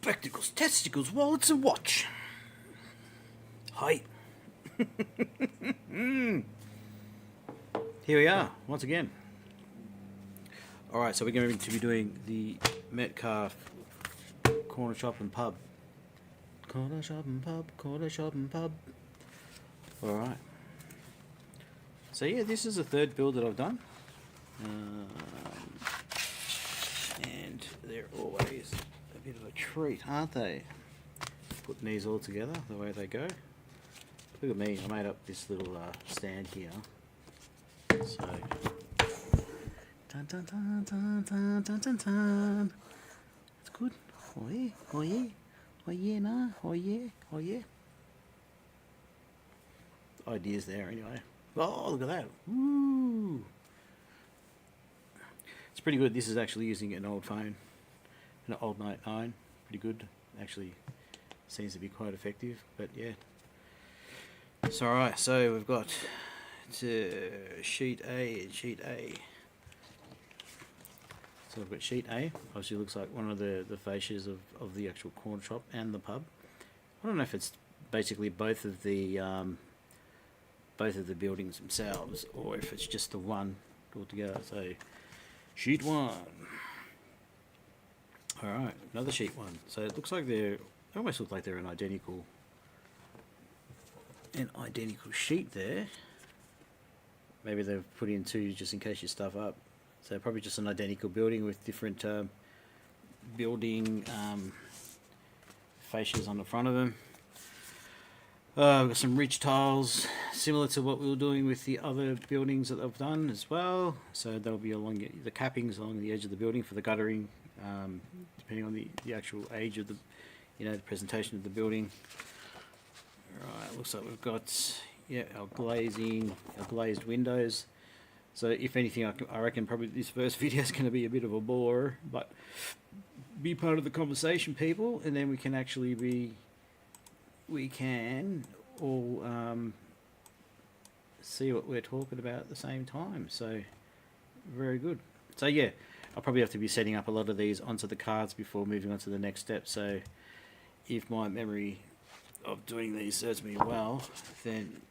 spectacles, testicles, wallets, and watch. Hi. Here we are, once again. Alright, so we're going to be doing the Metcalfe Corner Shop and Pub. Corner Shop and Pub, Corner Shop and Pub. Alright. So yeah, this is the third build that I've done. And they're always a bit of a treat, aren't they? Putting these all together the way they go. Look at me, I made up this little stand here. So, dun, dun, dun, dun, dun, dun, dun, dun. It's good. Oh yeah, oh yeah, oh yeah, nah, oh yeah, oh yeah. Ideas there anyway. Oh, look at that. Woo! It's pretty good. This is actually using an old phone, an old Note 9. Pretty good. Actually, seems to be quite effective. But yeah. It's alright. So we've got sheet A and sheet A. So we've got sheet A. Obviously, looks like one of the fascias of the actual corner shop and the pub. I don't know if it's basically both of the buildings themselves, or if it's just the one altogether. So sheet 1. Alright, another sheet 1. So it looks like they almost look like they're an identical sheet there. Maybe they've put in two just in case you stuff up. So probably just an identical building with different building fascias on the front of them. We've got some ridge tiles, similar to what we were doing with the other buildings that I've done as well. So they'll be along the cappings along the edge of the building for the guttering, depending on the actual age of the, the presentation of the building. Right, looks like we've got our glazing, our glazed windows. So if anything, I reckon probably this first video is going to be a bit of a bore, but be part of the conversation, people, and then we can actually all see what we're talking about at the same time. So very good. So yeah, I'll probably have to be setting up a lot of these onto the cards before moving on to the next step. So if my memory of doing these serves me well, then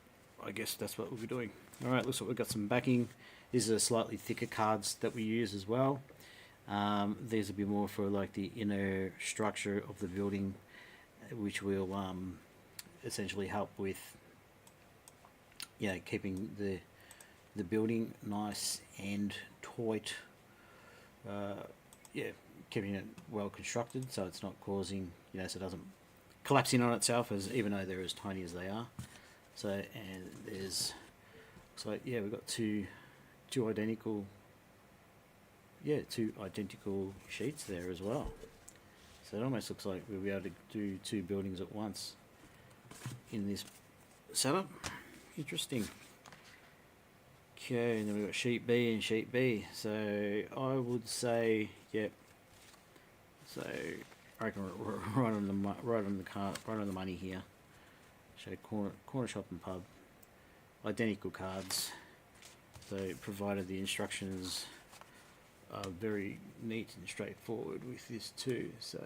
I guess that's what we'll be doing. Alright, looks like we've got some backing. These are slightly thicker cards that we use as well. These will be more for like the inner structure of the building, which will essentially help with keeping the building nice and tight. Keeping it well constructed so it's not causing, so it doesn't collapse in on itself, as even though they're as tiny as they are. So, and there's, so yeah, we've got two identical sheets there as well. So it almost looks like we'll be able to do two buildings at once in this setup. Interesting. Okay, and then we've got sheet B and sheet B. So I would say, yep. So I reckon we're right on the money here. So corner shop and pub, identical cards. So provided the instructions are very neat and straightforward with this too. So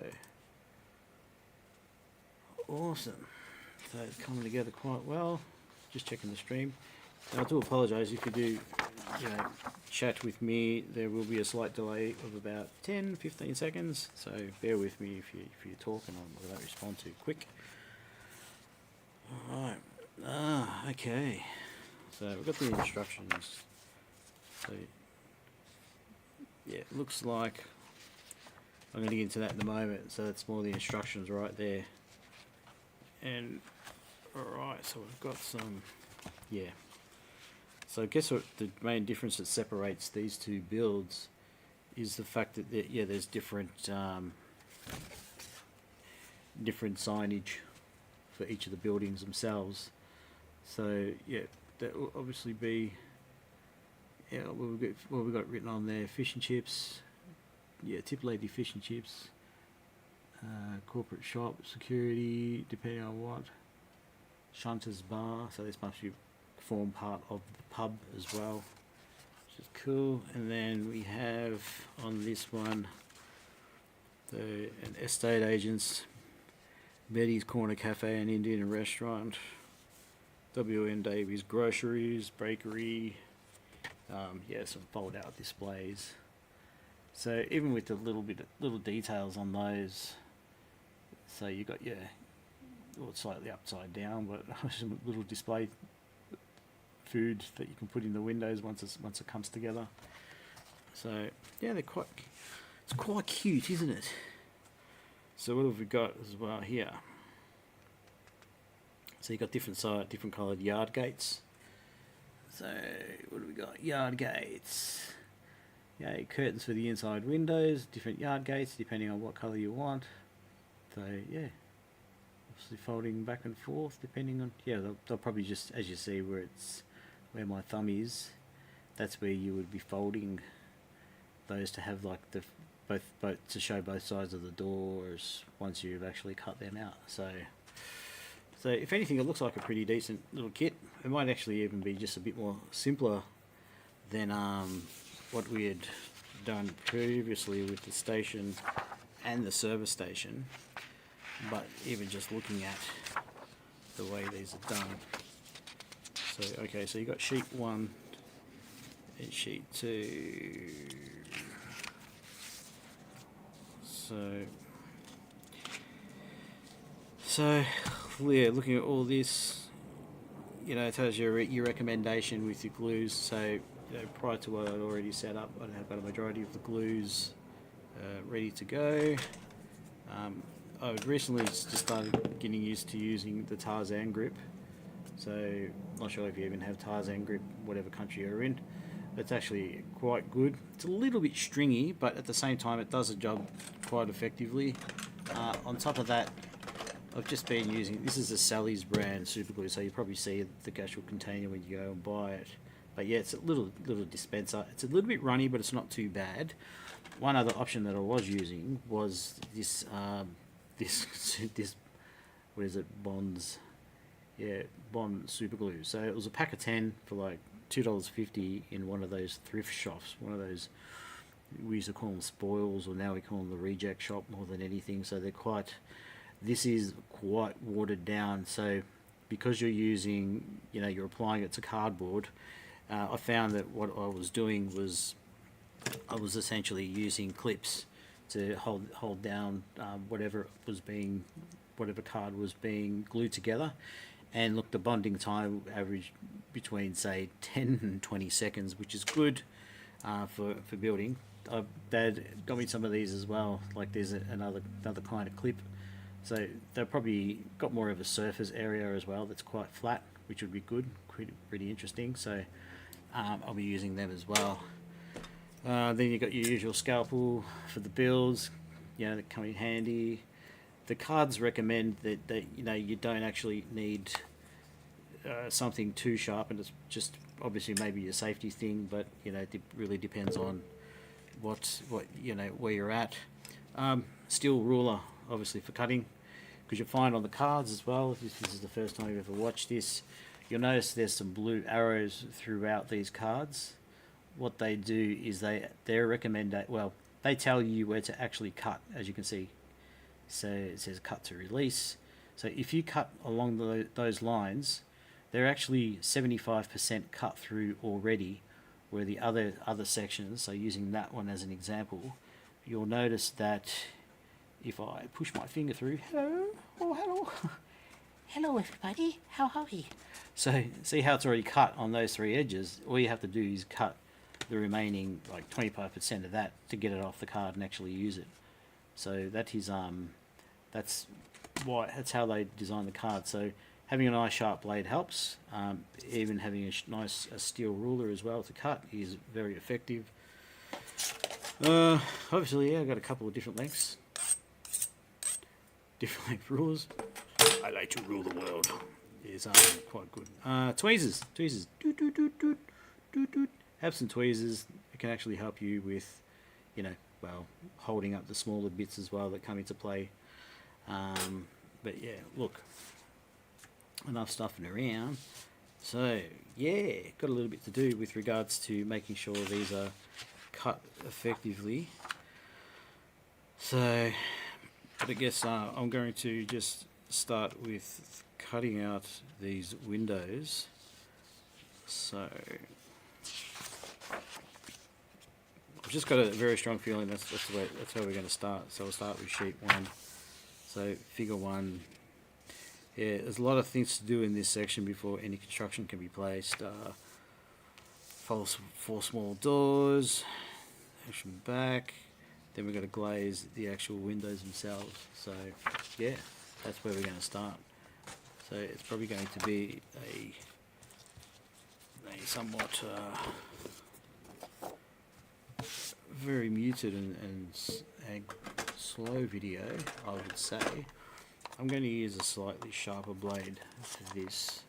awesome. So it's coming together quite well. Just checking the stream. Now, I do apologise if you do, chat with me. There will be a slight delay of about 10-15 seconds. So bear with me if you talk and I don't respond too quick. Alright. Okay. So we've got the instructions. So yeah, it looks like I'm going to get into that in a moment. So that's more the instructions right there. And alright, so we've got some, So I guess what the main difference that separates these two builds is the fact that there's different signage for each of the buildings themselves. So yeah, that will obviously be what we've got written on there: fish and chips, tip lady fish and chips, corporate shop, security, depending on what, Shunter's bar. So this must form part of the pub as well, which is cool. And then we have on this one an estate agents, Betty's Corner Cafe and Indian Restaurant, W.N. Davies Groceries, Bakery, some fold out displays. So even with the little details on those, so you got your, well, it's slightly upside down, but some little display food that you can put in the windows once it comes together. So yeah, it's quite cute, isn't it? So what have we got as well here? So you got different coloured yard gates. So what have we got? Yard gates. Yeah, curtains for the inside windows, different yard gates depending on what colour you want. So yeah, obviously folding back and forth depending on, yeah, they'll probably just, as you see where my thumb is, that's where you would be folding those to have like the both to show both sides of the doors once you've actually cut them out. So if anything, it looks like a pretty decent little kit. It might actually even be just a bit more simpler than what we had done previously with the station and the service station. But even just looking at the way these are done. So okay, so you got sheet 1 and sheet 2. So yeah, looking at all this, you know, it tells you your recommendation with your glues. So you know, prior to what I'd already set up, I'd have got a majority of the glues ready to go. I recently just started getting used to using the Tarzan grip. So not sure if you even have Tarzan grip, whatever country you're in. It's actually quite good. It's a little bit stringy, but at the same time it does the job quite effectively. On top of that, I've just been using, this is a Sally's brand super glue, so you probably see the actual container when you go and buy it. But yeah, it's a little dispenser. It's a little bit runny, but it's not too bad. One other option that I was using was this this what is it, Bonds, yeah, Bond super glue. So it was a pack of 10 for like $2.50 in one of those thrift shops, one of those, we used to call them spoils, or now we call them the reject shop more than anything. So they're quite, this is quite watered down. So because you're using, you know, you're applying it to cardboard, I found that what I was doing was I was essentially using clips to hold down whatever card was being glued together. And look, the bonding time averaged between say 10 and 20 seconds, which is good for building. Dad got me some of these as well. Like there's another kind of clip. So they've probably got more of a surface area as well that's quite flat, which would be good, pretty interesting. So I'll be using them as well. Then you've got your usual scalpel for the builds, you know, that come in handy. The cards recommend that you know, you don't actually need something too sharp, and it's just obviously maybe a safety thing, but you know, it really depends on what you know, where you're at. Steel ruler, obviously for cutting, because you'll find on the cards as well, if this is the first time you've ever watched this, you'll notice there's some blue arrows throughout these cards. What they do is they recommend, well, they tell you where to actually cut, as you can see. So it says cut to release. So if you cut along those lines, they're actually 75% cut through already, where the other sections, so using that one as an example, you'll notice that if I push my finger through, hello, everybody, how are we? So see how it's already cut on those three edges. All you have to do is cut the remaining like 25% of that to get it off the card and actually use it. So that is that's how they design the card. So having a nice sharp blade helps. Even having a nice steel ruler as well to cut is very effective. Obviously, yeah, I've got a couple of different lengths, different length rulers. I like to rule the world. Is quite good. Tweezers. Doot, doot, doot, doot, doot, doot. Have some tweezers. It can actually help you with, you know, well, holding up the smaller bits as well that come into play. But yeah, look, enough stuffing around. So yeah, got a little bit to do with regards to making sure these are cut effectively. So, but I guess I'm going to just start with cutting out these windows. So I've just got a very strong feeling that's how we're going to start. So we'll start with sheet 1. So figure 1. Yeah, there's a lot of things to do in this section before any construction can be placed. 4 small doors, action back. Then we've got to glaze the actual windows themselves. So yeah, that's where we're going to start. So it's probably going to be a somewhat very muted and slow video, I would say. I'm going to use a slightly sharper blade for this.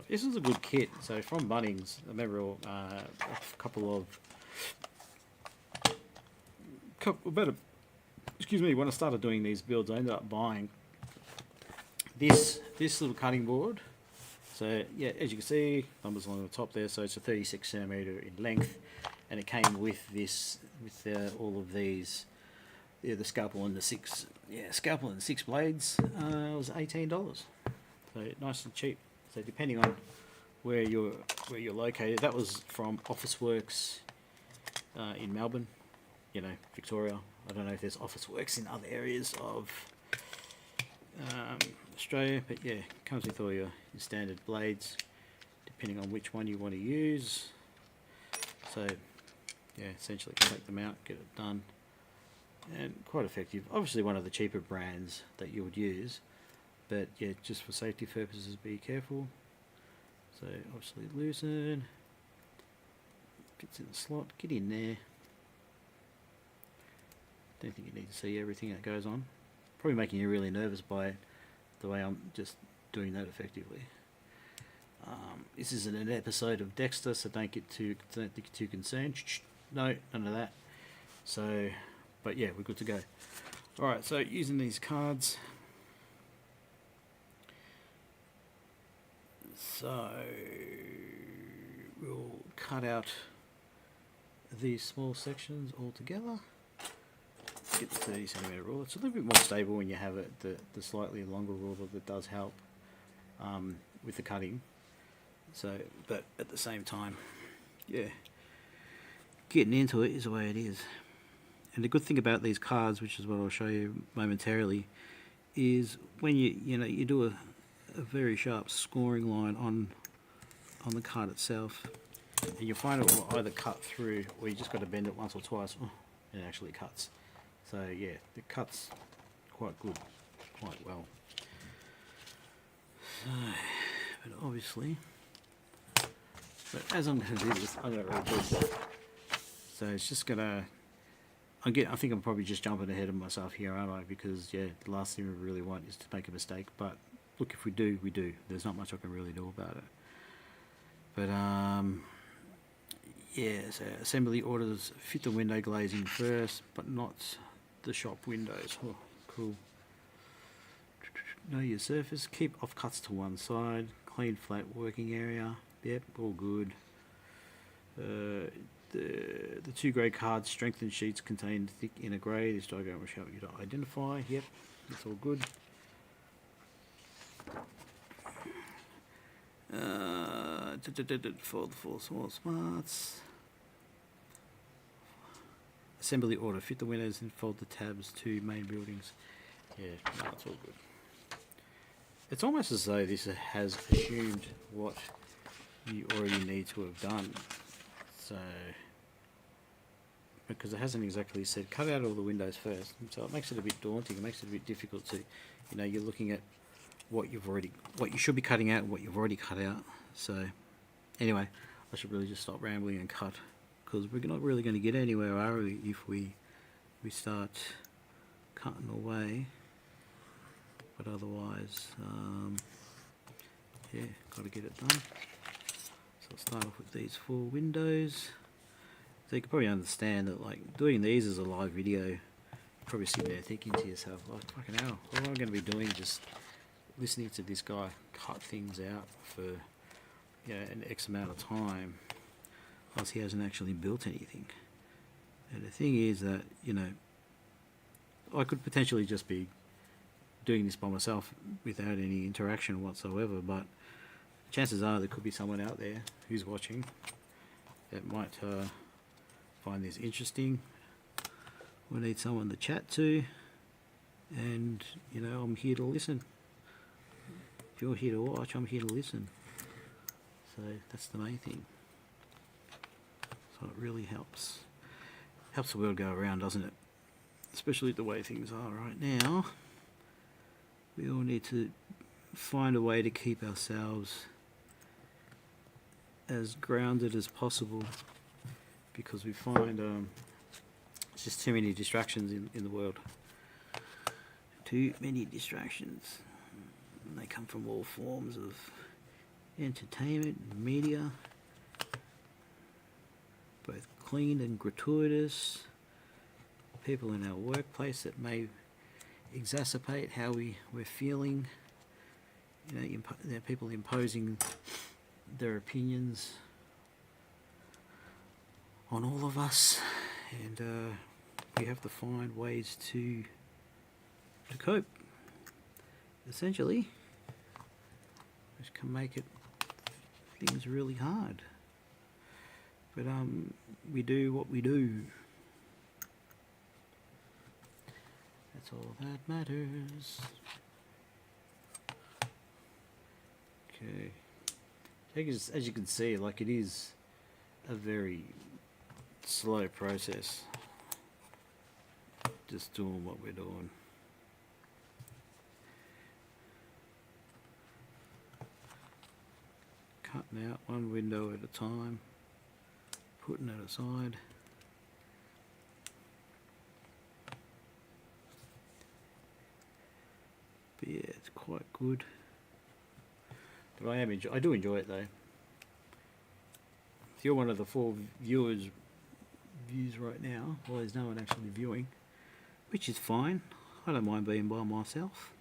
This is a good kit. So from Bunnings, I remember a couple of when I started doing these builds, I ended up buying this little cutting board. So yeah, as you can see, numbers along the top there. So it's a 36 centimeter in length, and it came with this, all of these, the scalpel and the 6 blades. It was $18. So nice and cheap. So depending on where you're located, that was from Office Works in Melbourne, Victoria. I don't know if there's Office Works in other areas of Australia, but yeah, it comes with all your standard blades, depending on which one you want to use. So yeah, essentially take them out, get it done, and quite effective. Obviously one of the cheaper brands that you would use, but yeah, just for safety purposes, be careful. So obviously loosen, fits in the slot, get in there. Don't think you need to see everything that goes on. Probably making you really nervous by the way I'm just doing that effectively. This isn't an episode of Dexter, so don't get too concerned. No, none of that. So, but yeah, we're good to go. All right, so using these cards. So we'll cut out these small sections all together. Get the 30 centimeter ruler. It's a little bit more stable when you have it, the slightly longer ruler that does help with the cutting. So, but at the same time, yeah, getting into it is the way it is. And the good thing about these cards, which is what I'll show you momentarily, is when you do a very sharp scoring line on the card itself, and you'll find it will either cut through, or you just got to bend it once or twice, and it actually cuts. So yeah, it cuts quite good, quite well. So, but obviously, as I'm going to do this, I'm going to reduce it. So it's just going to, I think I'm probably just jumping ahead of myself here, aren't I? Because yeah, the last thing we really want is to make a mistake. But look, if we do, we do. There's not much I can really do about it. But yeah, so assembly orders fit the window glazing first, but not the shop windows. Oh, cool. Know your surface. Keep offcuts to one side. Clean flat working area. Yep, all good. The 2 grey cards, strengthened sheets contain thick inner grey. This diagram will help you to identify. Yep, that's all good. Fold the 4 small smarts. Assembly order, fit the windows and fold the tabs to main buildings. Yeah, no, it's all good. It's almost as though this has assumed what you already need to have done. So, because it hasn't exactly said cut out all the windows first, so it makes it a bit daunting. It makes it a bit difficult to, you're looking at what you should be cutting out and what you've already cut out. So, anyway, I should really just stop rambling and cut, because we're not really going to get anywhere, are we, if we start cutting away. But otherwise, yeah, got to get it done. So I'll start off with these 4 windows. So you can probably understand that, like, doing these as a live video, you're probably sitting there thinking to yourself, like, fucking hell, what am I going to be doing just listening to this guy cut things out for, an X amount of time, whilst he hasn't actually built anything. And the thing is that, I could potentially just be doing this by myself without any interaction whatsoever, but chances are there could be someone out there who's watching that might find this interesting. We need someone to chat to, and you know, I'm here to listen. If you're here to watch, I'm here to listen. So that's the main thing. So it really helps the world go around, doesn't it? Especially the way things are right now. We all need to find a way to keep ourselves as grounded as possible, because we find it's just too many distractions in the world. Too many distractions. And they come from all forms of entertainment and media, both clean and gratuitous. People in our workplace that may exacerbate how we're feeling. You know, people imposing their opinions on all of us, and we have to find ways to cope. Essentially, which can make things really hard. But we do what we do. That's all that matters. Okay. As you can see, like, it is a very slow process. Just doing what we're doing. Cutting out one window at a time, putting it aside. But yeah, it's quite good. But I do enjoy it though. If you're one of the 4 views right now, well, there's no one actually viewing, which is fine. I don't mind being by myself.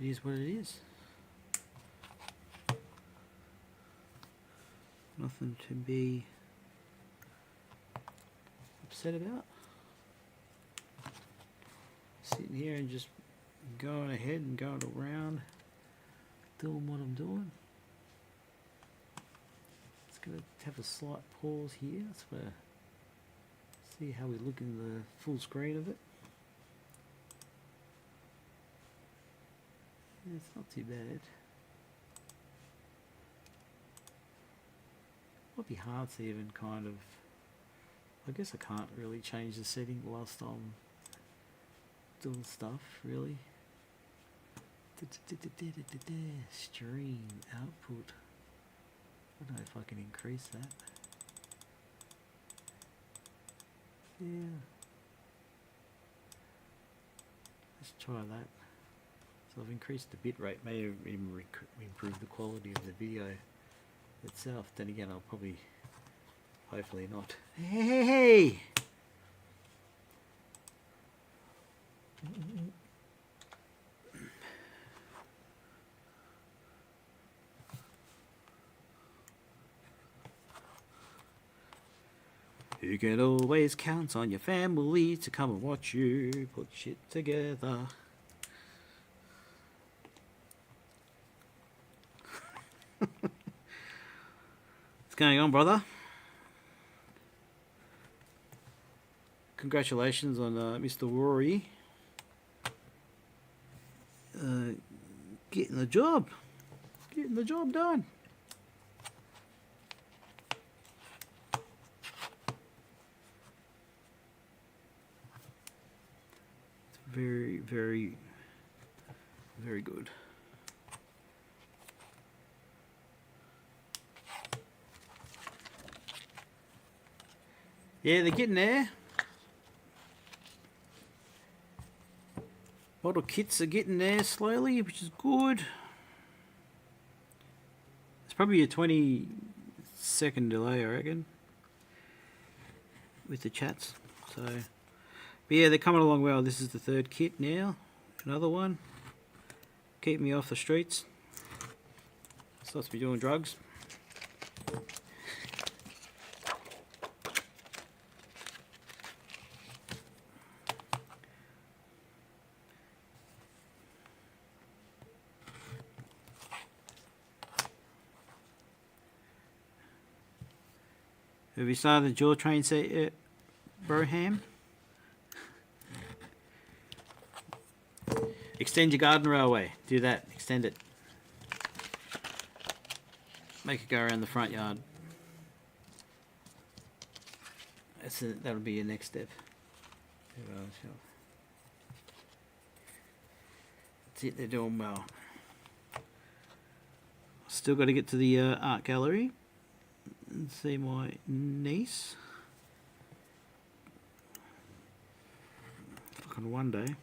It is what it is. Nothing to be upset about. Sitting here and just going ahead and going around doing what I'm doing. It's going to have a slight pause here. That's where see how we look in the full screen of it. Yeah, it's not too bad. Might be hard to even kind of, I guess I can't really change the setting whilst I'm doing stuff, really. Stream output. I don't know if I can increase that. Yeah. Let's try that. So I've increased the bit rate, may even improve the quality of the video itself. Then again, I'll probably, hopefully not. Hey! You can always count on your family to come and watch you put shit together. What's going on, brother? Congratulations on Mr. Rory getting the job done. It's very, very, very good. Yeah, they're getting there. Model kits are getting there slowly, which is good. It's probably a 20-second delay, I reckon, with the chats. So, but yeah, they're coming along well. This is the 3rd kit now. Another one. Keep me off the streets. Starts me doing drugs. Have you started the jaw train set yet, Broham? Extend your garden railway. Do that. Extend it. Make it go around the front yard. That'll be your next step. That's it. They're doing well. Still got to get to the art gallery and see my niece. Fucking one day.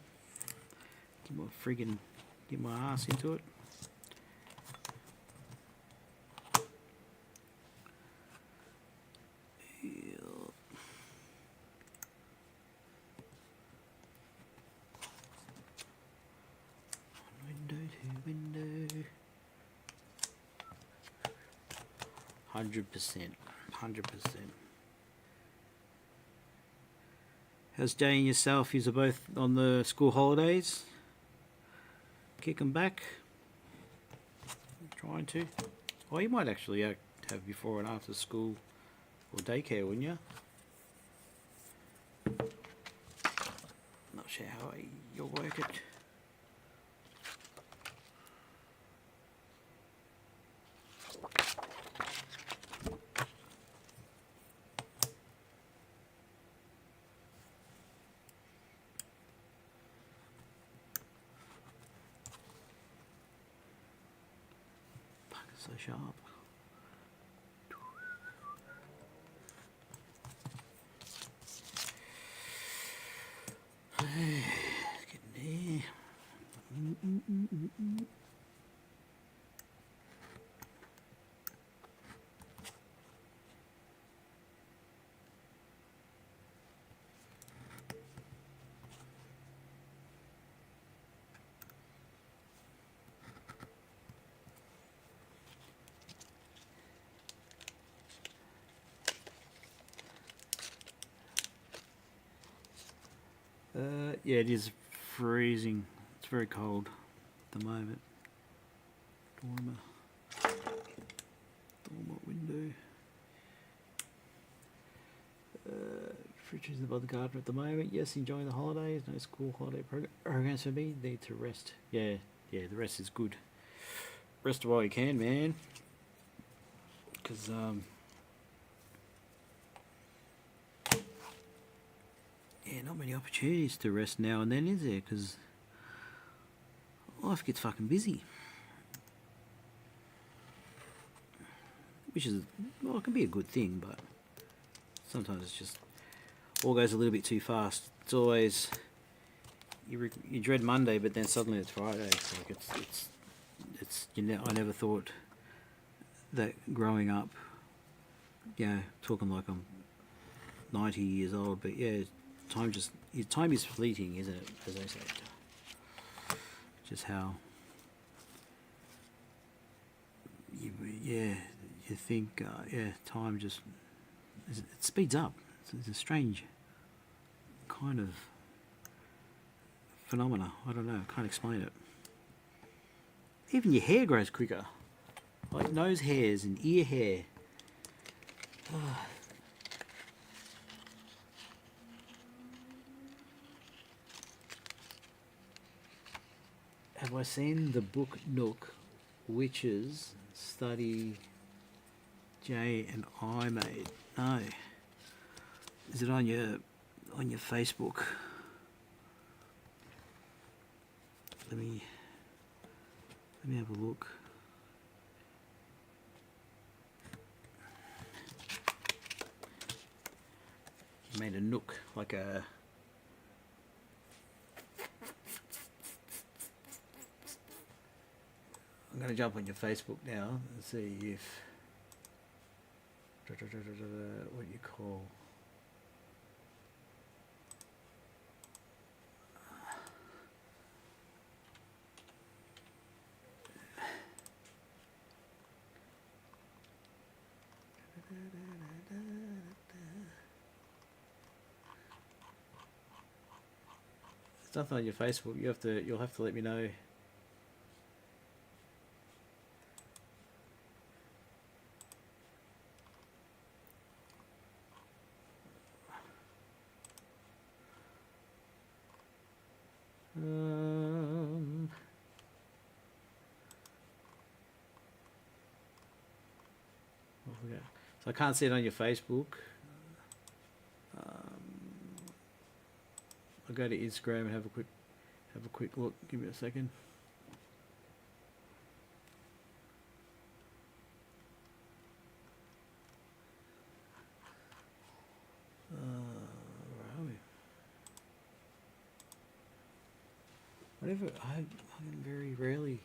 Get my ass into it. Window to window. 100%. 100%. How's Jay and yourself? You're both on the school holidays? Kicking back? Trying to? Oh, you might actually have before and after school or daycare, wouldn't you? Not sure how you'll work it. So sharp. Getting there. Yeah, it is freezing. It's very cold at the moment. Dormer window. Fridge is above the garden at the moment. Yes, enjoying the holidays. No school holiday programs for me. Need to rest. Yeah, the rest is good. Rest while you can, man. Because yeah, not many opportunities to rest now and then, is there? Because life gets fucking busy. Which is, well, it can be a good thing, but sometimes it's just all goes a little bit too fast. It's always, you dread Monday, but then suddenly it's Friday. It's like I never thought that growing up, talking like I'm 90 years old, but yeah, time is fleeting, isn't it? As they say. Just how you think, time just it speeds up. It's a strange kind of phenomena. I don't know. I can't explain it. Even your hair grows quicker, like nose hairs and ear hair. Have I seen the book Nook, Witches Study J and I made? No. Is it on your Facebook? Let me have a look. Made a nook, like a I'm going to jump on your Facebook now and see if what you call it's nothing on your Facebook. You'll have to let me know. So I can't see it on your Facebook. I'll go to Instagram and have a quick look. Give me a second. Where are we? Whatever. I very rarely.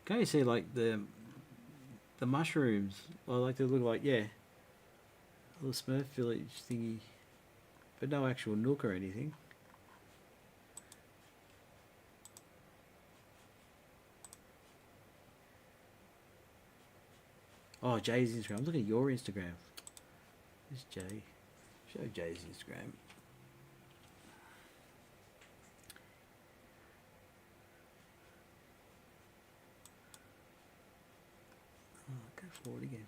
Can you see like the mushrooms? I like to look like, yeah, a little Smurf village thingy, but no actual nook or anything. Oh, Jay's Instagram. Look at your Instagram. This Jay. Show Jay's Instagram. Go forward again.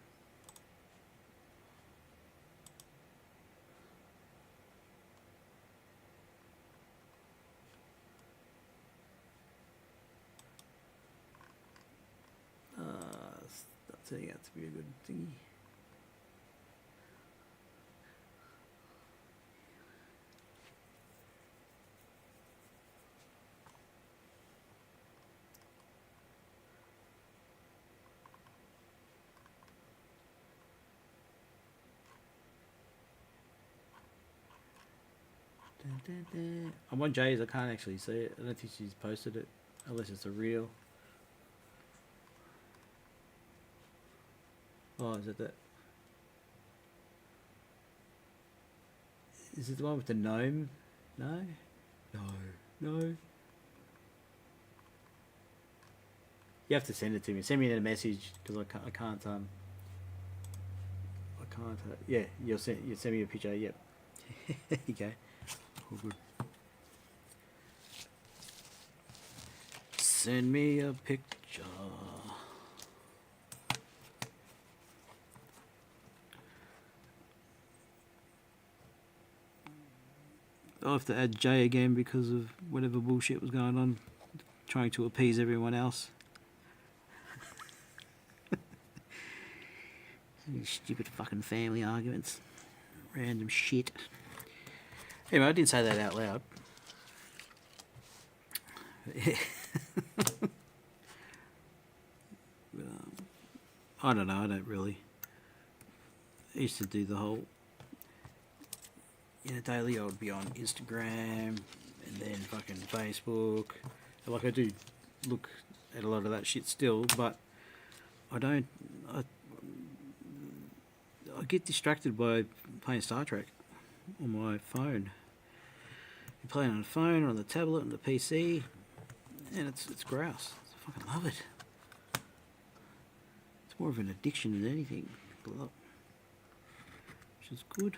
That's turning out to be a good thingy. I'm on Jay's. I can't actually see it. I don't think she's posted it, unless it's a reel. Oh, is it that? Is it the one with the gnome? No? No. You have to send it to me. Send me a message, because I can't, yeah, you send me a picture, yep. Okay. All good. Send me a picture. I'll have to add Jay again because of whatever bullshit was going on, trying to appease everyone else. Stupid fucking family arguments. Random shit. Anyway, I didn't say that out loud. But, I don't know, I don't really. I used to do the whole, daily I would be on Instagram and then fucking Facebook. Like, I do look at a lot of that shit still, but I get distracted by playing Star Trek on my phone. You're playing on the phone or on the tablet and the PC, and it's grouse. I fucking love it. It's more of an addiction than anything, which is good.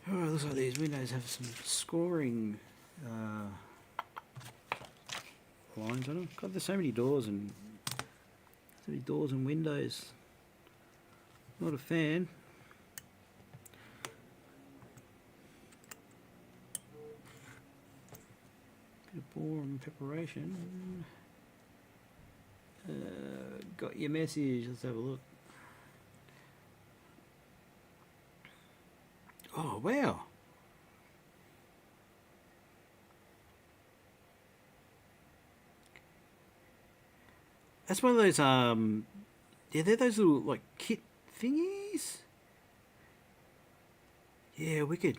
Alright, looks like these windows have some scoring lines on them. God, there's so many doors and windows. Not a fan. Bit of boring preparation. Got your message. Let's have a look. Oh, wow. That's one of those, yeah, they're those little, like, kit thingies. Yeah, wicked.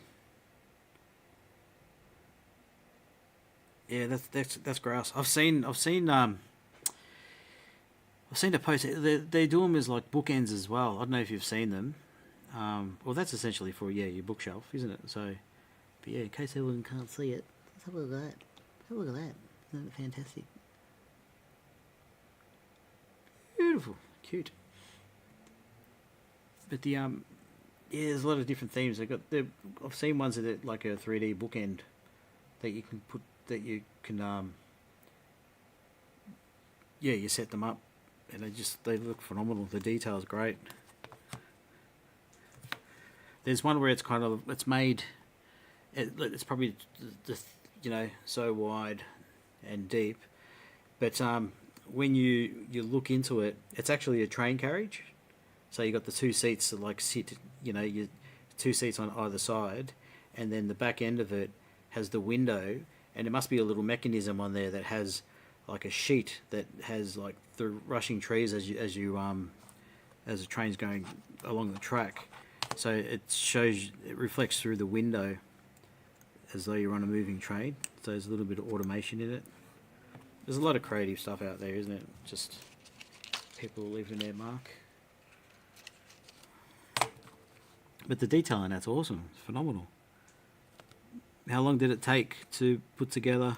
Yeah, that's grass. I've seen a post. They do them as like bookends as well. I don't know if you've seen them. Well, that's essentially for your bookshelf, isn't it? So, but yeah, in case anyone can't see it, let's have a look at that. Have a look at that. Isn't that fantastic? Beautiful, cute. But yeah, there's a lot of different themes. I've seen ones that are like a 3D bookend that you can put that you can you set them up, and they look phenomenal. The detail's great. There's one where it's made. It's probably so wide and deep, but when you look into it, it's actually a train carriage. So you got the two seats that like sit, you two seats on either side, and then the back end of it has the window, and there must be a little mechanism on there that has like a sheet that has like the rushing trees as the train's going along the track. So it reflects through the window as though you're on a moving train. So there's a little bit of automation in it. There's a lot of creative stuff out there, isn't it? Just people leaving their mark. But the detail in that's awesome. It's phenomenal. How long did it take to put together?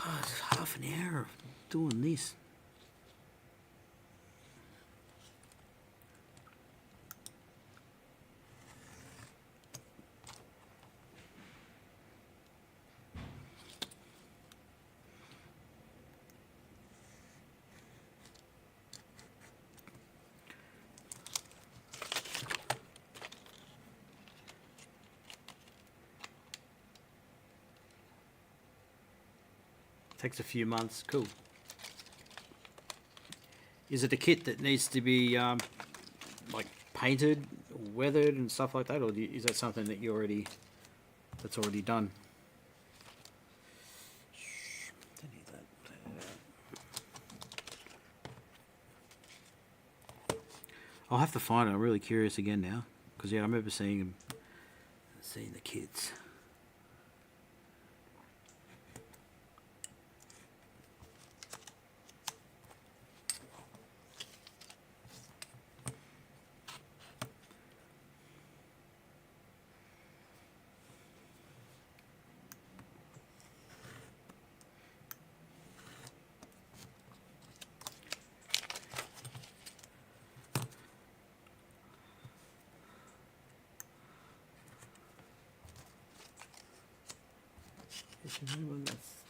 God, it's half an hour of doing this. Takes a few months. Cool. Is it a kit that needs to be like painted, weathered, and stuff like that, or is that something that that's already done? Don't need that. I'll have to find it. I'm really curious again now, because I remember seeing the kits.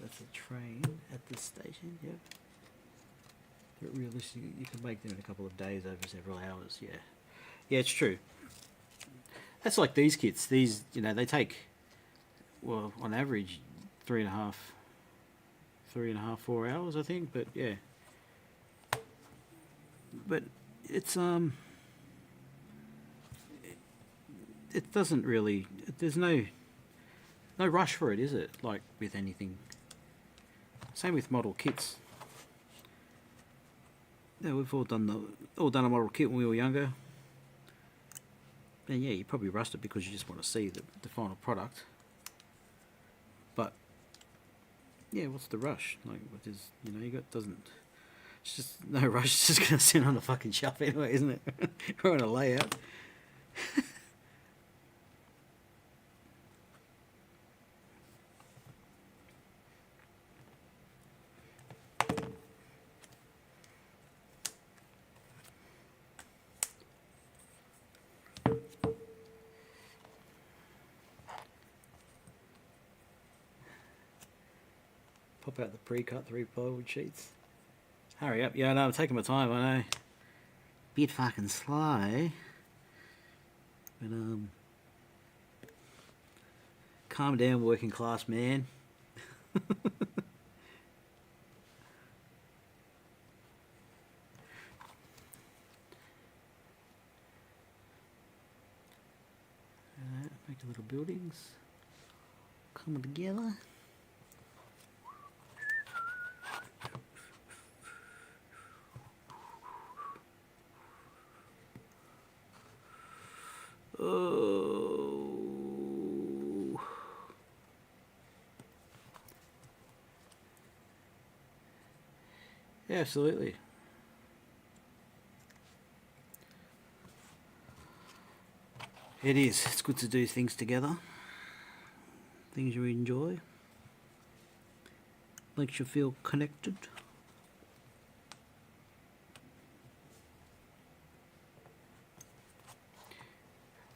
That's a train at this station, yep. But realistically, you can make them in a couple of days over several hours, yeah. Yeah, it's true. That's like these kits. These, they take, well, on average, 4 hours, I think, but yeah. But it's, it doesn't really, there's no rush for it, is it? Like with anything. Same with model kits. Yeah, we've all done a model kit when we were younger. And yeah, you probably rushed it because you just want to see the final product. But yeah, what's the rush? Like, it's just no rush. It's just gonna sit on the fucking shelf anyway, isn't it? We're on a layout. Pop out the pre-cut 3 plywood sheets. Hurry up. Yeah, no, I'm taking my time, I know. Bit fucking slow. But, Calm down, working class man. Make the little buildings come together. Oh. Yeah, absolutely. It is. It's good to do things together. Things you enjoy. Makes you feel connected.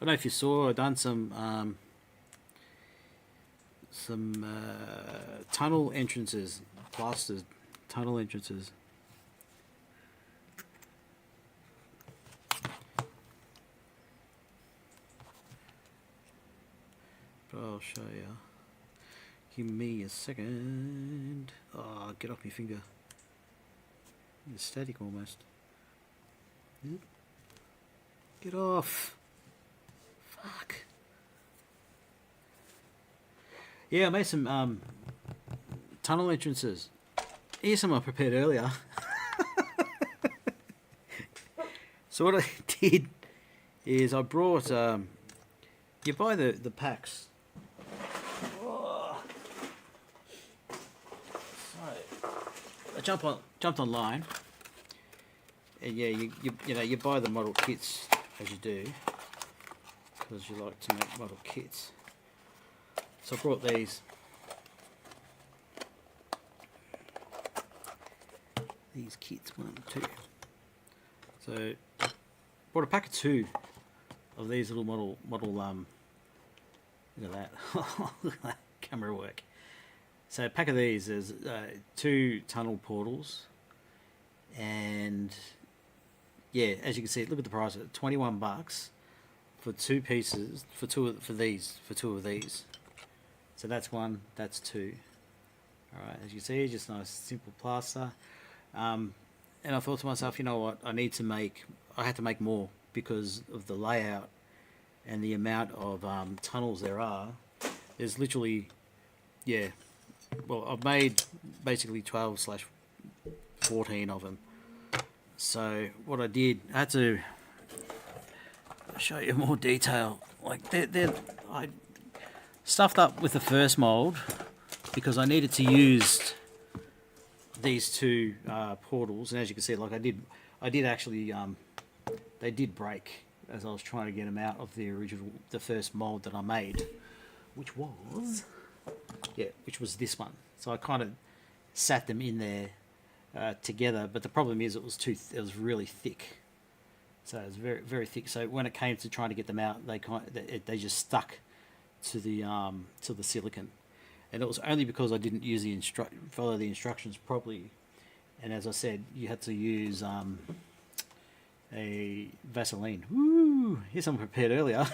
I don't know if you saw, I've done some tunnel entrances, plastered tunnel entrances. But I'll show you. Give me a second. Oh, get off my finger. It's static almost. Get off. Fuck. Yeah, I made some tunnel entrances. Here's some I prepared earlier. So what I did is I brought you buy the packs. Oh. So I jumped online, and yeah, you know, you buy the model kits as you do, because you like to make model kits. So I brought these kits, 1, 2. So bought a pack of 2 of these little model. Look at that! Look at that camera work. So a pack of these is 2 tunnel portals, and yeah, as you can see, look at the price of it, $21 for 2 pieces for two of these. So that's 1, that's 2. All right, as you see, just nice simple plaster. And I thought to myself, you know what, I had to make more because of the layout and the amount of tunnels there are. There's literally, yeah, well, I've made basically 12/14 of them. So what I did, I had to show you more detail. Like I stuffed up with the first mold because I needed to use these 2 portals, and as you can see, like I did actually, they did break as I was trying to get them out of the first mold that I made, which was this one. So I kind of sat them in there together, but the problem is it was really thick. So it was very, very thick. So when it came to trying to get them out, they just stuck to the silicon, and it was only because I didn't use follow the instructions properly. And as I said, you had to use a Vaseline. Woo! Here's something prepared earlier.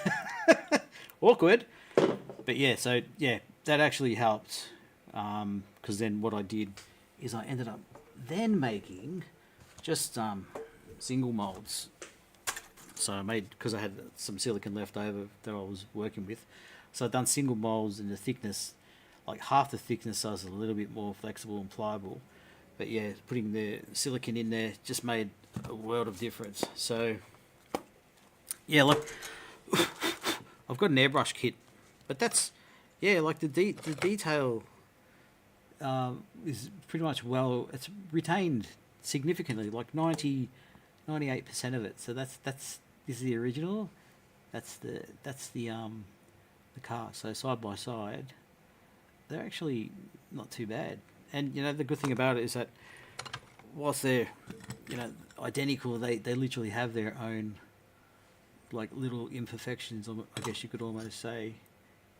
Awkward, but yeah. So yeah, that actually helped, because then what I did is I ended up then making just single molds. So I made, because I had some silicon left over that I was working with, so I've done single molds in the thickness, like half the thickness, so it's a little bit more flexible and pliable. But yeah, putting the silicon in there just made a world of difference. So yeah, look, I've got an airbrush kit, but that's, yeah, like the detail is pretty much, well, it's retained significantly, like 98% of it. So this is the original. That's the car. So side by side, they're actually not too bad. And you know, the good thing about it is that whilst they're, you know, identical, they literally have their own like little imperfections. I guess you could almost say,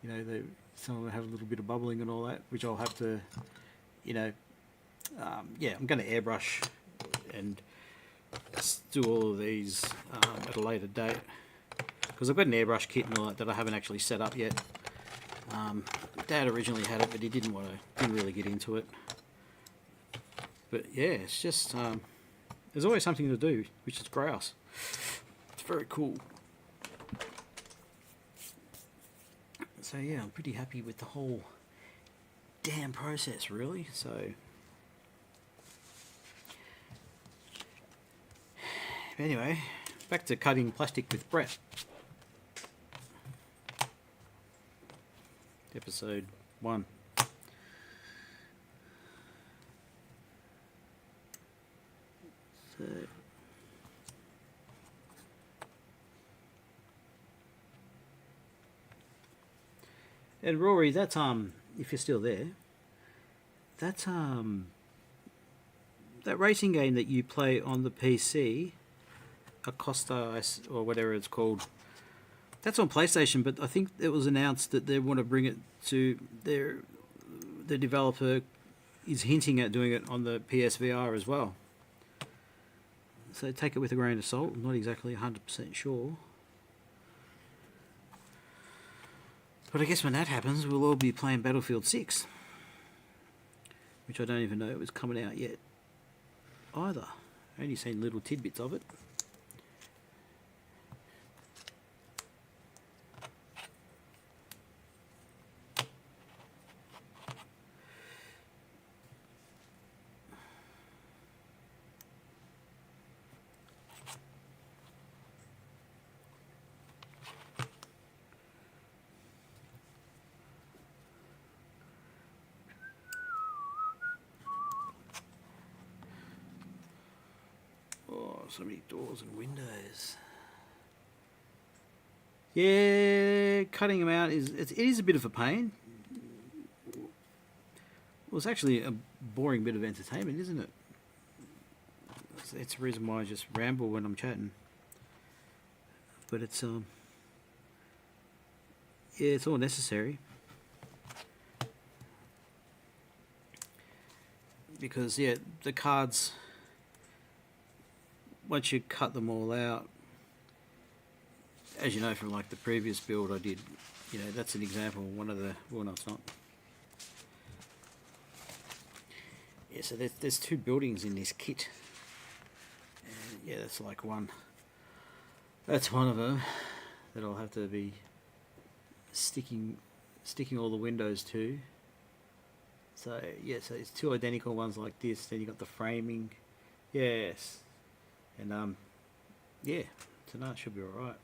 you know, some of them have a little bit of bubbling and all that, which I'll have to, you know, yeah, I'm going to airbrush and do all of these at a later date, because I've got an airbrush kit and all that I haven't actually set up yet. Dad originally had it, but he didn't really get into it. But yeah, it's just there's always something to do, which is grouse. It's very cool. So yeah, I'm pretty happy with the whole damn process, really. So anyway, back to cutting plastic with Brett. Episode 1. So and Rory, that's if you're still there, that's that racing game that you play on the PC, Acosta or whatever it's called. That's on PlayStation, but I think it was announced that they want to bring it to the developer is hinting at doing it on the PSVR as well. So take it with a grain of salt. I'm not exactly 100% sure. But I guess when that happens, we'll all be playing Battlefield 6. Which I don't even know it was coming out yet either. I only seen little tidbits of it. So many doors and windows. Yeah, cutting them out it is a bit of a pain. Well, it's actually a boring bit of entertainment, isn't it? It's the reason why I just ramble when I'm chatting. But it's yeah, it's all necessary. Because yeah, the cards, once you cut them all out, as you know from like the previous build I did, you know, that's an example of one of the, well no it's not. Yeah, so there's 2 buildings in this kit. And yeah, that's like one. That's one of them that I'll have to be sticking all the windows to. So yeah, so it's 2 identical ones like this, then you got the framing. Yes. And yeah, so no, it should be alright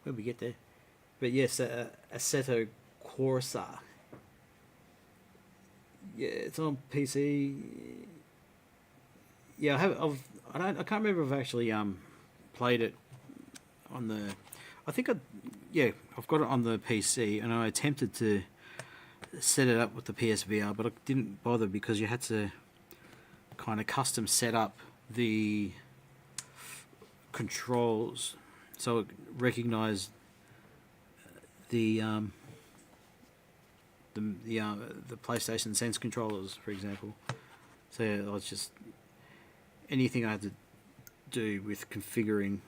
when we get there. But yes, Assetto Corsa. Yeah, it's on PC. Yeah, I can't remember if I've actually played it on the. I think I've got it on the PC, and I attempted to set it up with the PSVR, but I didn't bother because you had to kind of custom set up the controls so it recognized the PlayStation Sense controllers, for example. So yeah, I was just anything I had to do with configuring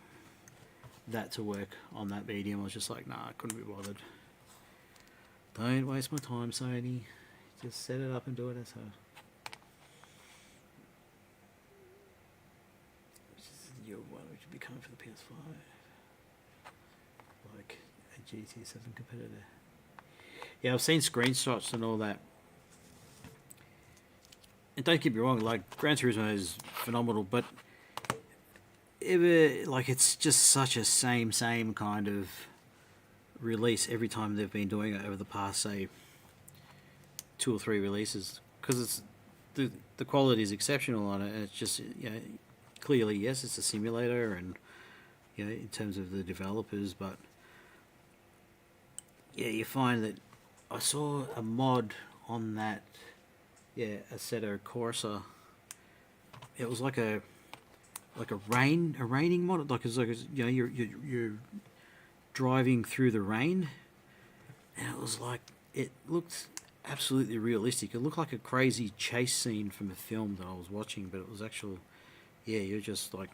that to work on that medium, I was just like, nah, I couldn't be bothered. Don't waste my time, Sony. Just set it up and do it as her. Your one which would be coming for the PS5, like a GT7 competitor. Yeah, I've seen screenshots and all that, and don't get me wrong, like Gran Turismo is phenomenal, but it's just such a same kind of release every time they've been doing it over the past, say, 2 or 3 releases, because it's the quality is exceptional on it, and it's just, you know, clearly, yes, it's a simulator, and you know, in terms of the developers, but yeah, you find that I saw a mod on that, yeah, Assetto Corsa. It was like a raining mod, like it's like you know, you're driving through the rain, and it was like, it looked absolutely realistic. It looked like a crazy chase scene from a film that I was watching, but it was actual. Yeah, you're just like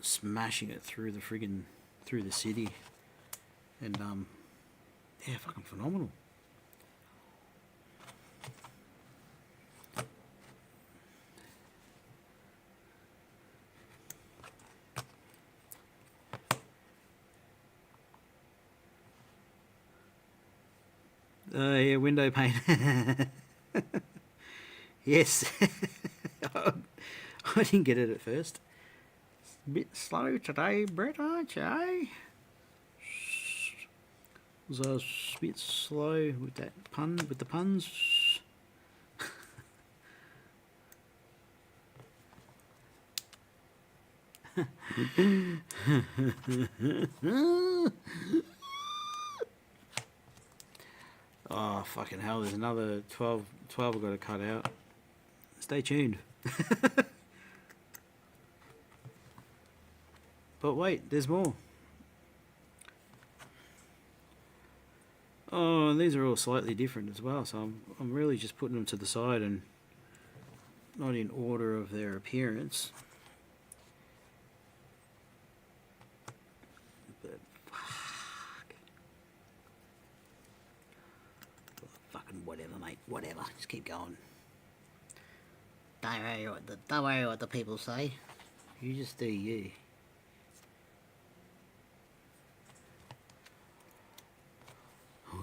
smashing it through the city, and Yeah, fucking phenomenal. Yeah, window pane. Yes. I didn't get it at first. A bit slow today, Brett, aren't you, eh? Was I a bit slow with that pun, with the puns? Oh, fucking hell, there's another 12 I've got to cut out. Stay tuned. But wait, there's more. Oh, and these are all slightly different as well, so I'm really just putting them to the side and not in order of their appearance. But fucking whatever, mate. Whatever. Just keep going. Don't worry what the people say. You just do you.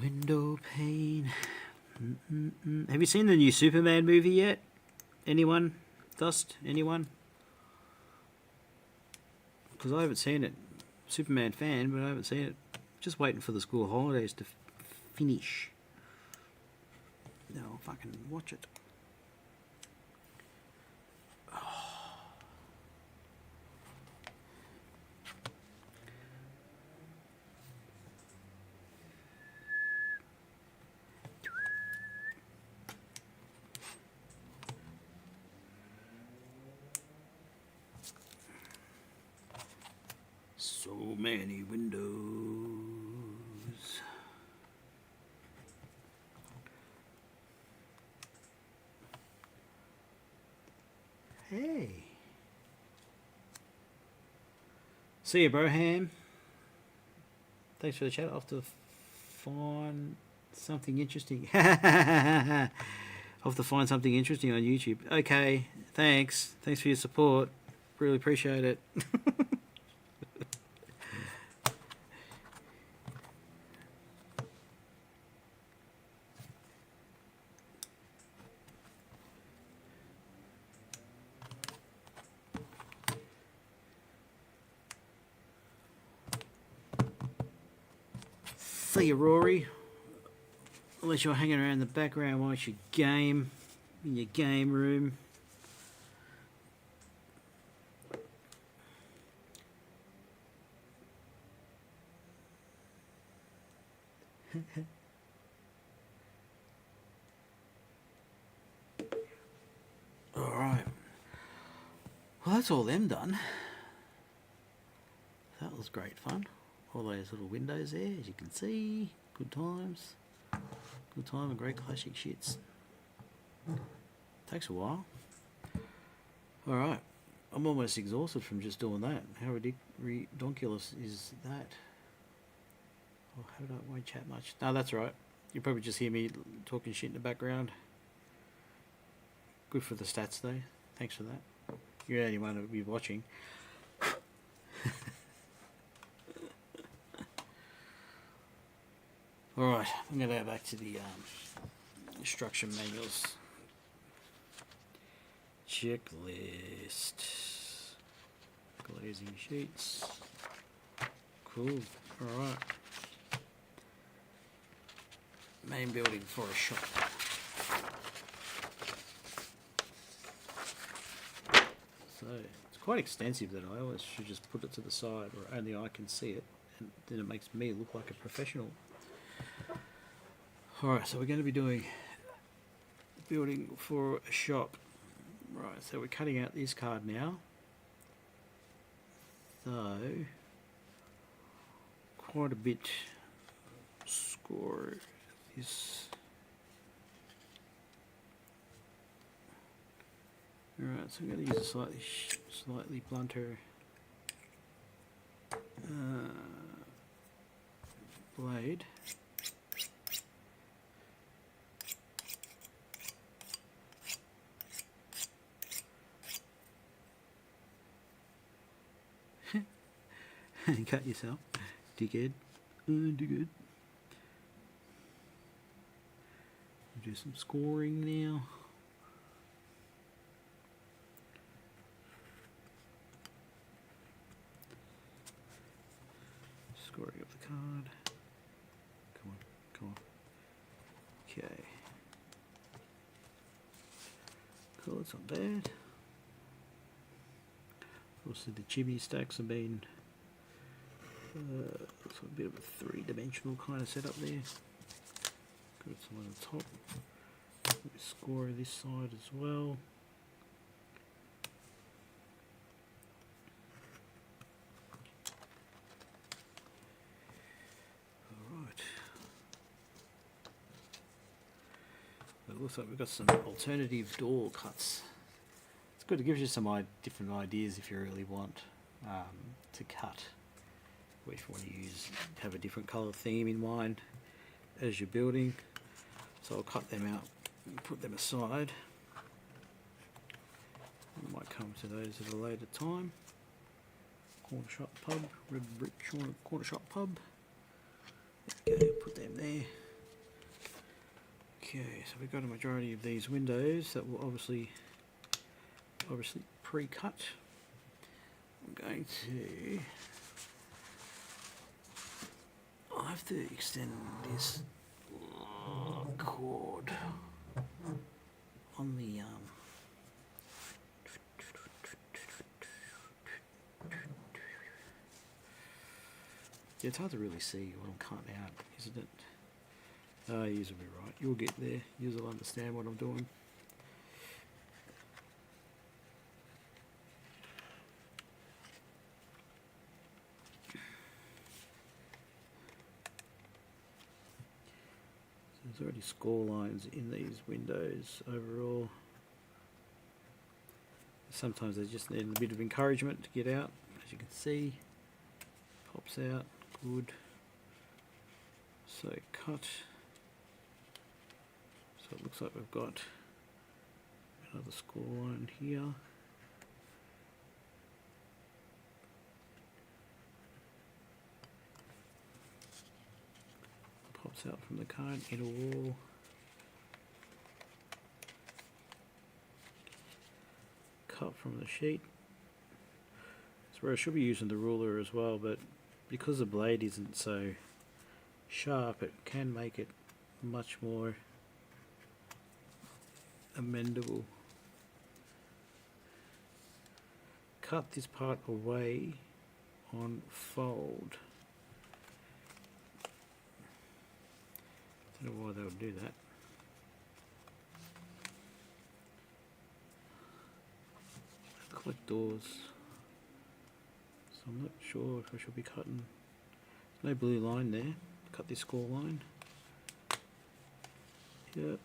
Window pane. Have you seen the new Superman movie yet? Anyone? Dust? Anyone? Because I haven't seen it. Superman fan, but I haven't seen it. Just waiting for the school holidays to finish. No, I'll fucking watch it. So many windows. Hey. See you, Broham. Thanks for the chat. I'll have to find something interesting. I'll have to find something interesting on YouTube. Okay, thanks. Thanks for your support. Really appreciate it. See you, Rory. Unless you're hanging around in the background while you game in your game room. Alright. Well, that's all them done. That was great fun. All those little windows there, as you can see. Good times. Good time and great classic shits. Takes a while. Alright. I'm almost exhausted from just doing that. How ridiculous is that? Oh, how did I won't chat much? No, that's right. You probably just hear me talking shit in the background. Good for the stats though. Thanks for that. You're the only one that will be watching. Alright, I'm going to go back to the instruction manuals. Checklist. Glazing sheets. Cool. Alright. Main building for a shop. So, it's quite extensive that I always should just put it to the side where only I can see it, and then it makes me look like a professional. Alright, so we're going to be doing building for a shop. Right, so we're cutting out this card now. So, quite a bit score is. Alright, so I'm going to use a slightly blunter blade. Cut yourself, dickhead. Dickhead. Do some scoring now. Scoring of the card. Come on, come on. Okay. Cool, it's not bad. Also, the chimney stacks have been a bit of a three-dimensional kind of setup there. Got some on the top. Score this side as well. Alright. It looks like we've got some alternative door cuts. It's good, it gives you some different ideas if you really want to cut. Or if you want to have a different colour theme in mind as you're building. So I'll cut them out and put them aside. We might come to those at a later time. Corner shop pub, red brick corner shop pub. Okay, put them there. Okay, so we've got a majority of these windows that will obviously pre-cut. I'm going to. I'll have to extend this cord on the yeah, it's hard to really see what I'm cutting out, isn't it? You'll be right. You'll get there. You'll understand what I'm doing. There's already score lines in these windows overall. Sometimes they just need a bit of encouragement to get out. As you can see, pops out, good. So cut. So it looks like we've got another score line here. Pops out from the card, inner wall. Cut from the sheet. That's where I should be using the ruler as well, but because the blade isn't so sharp, it can make it much more amendable. Cut this part away on fold. Don't know why they would do that. Click doors. So I'm not sure if I should be cutting. No blue line there. Cut this score line. Yep.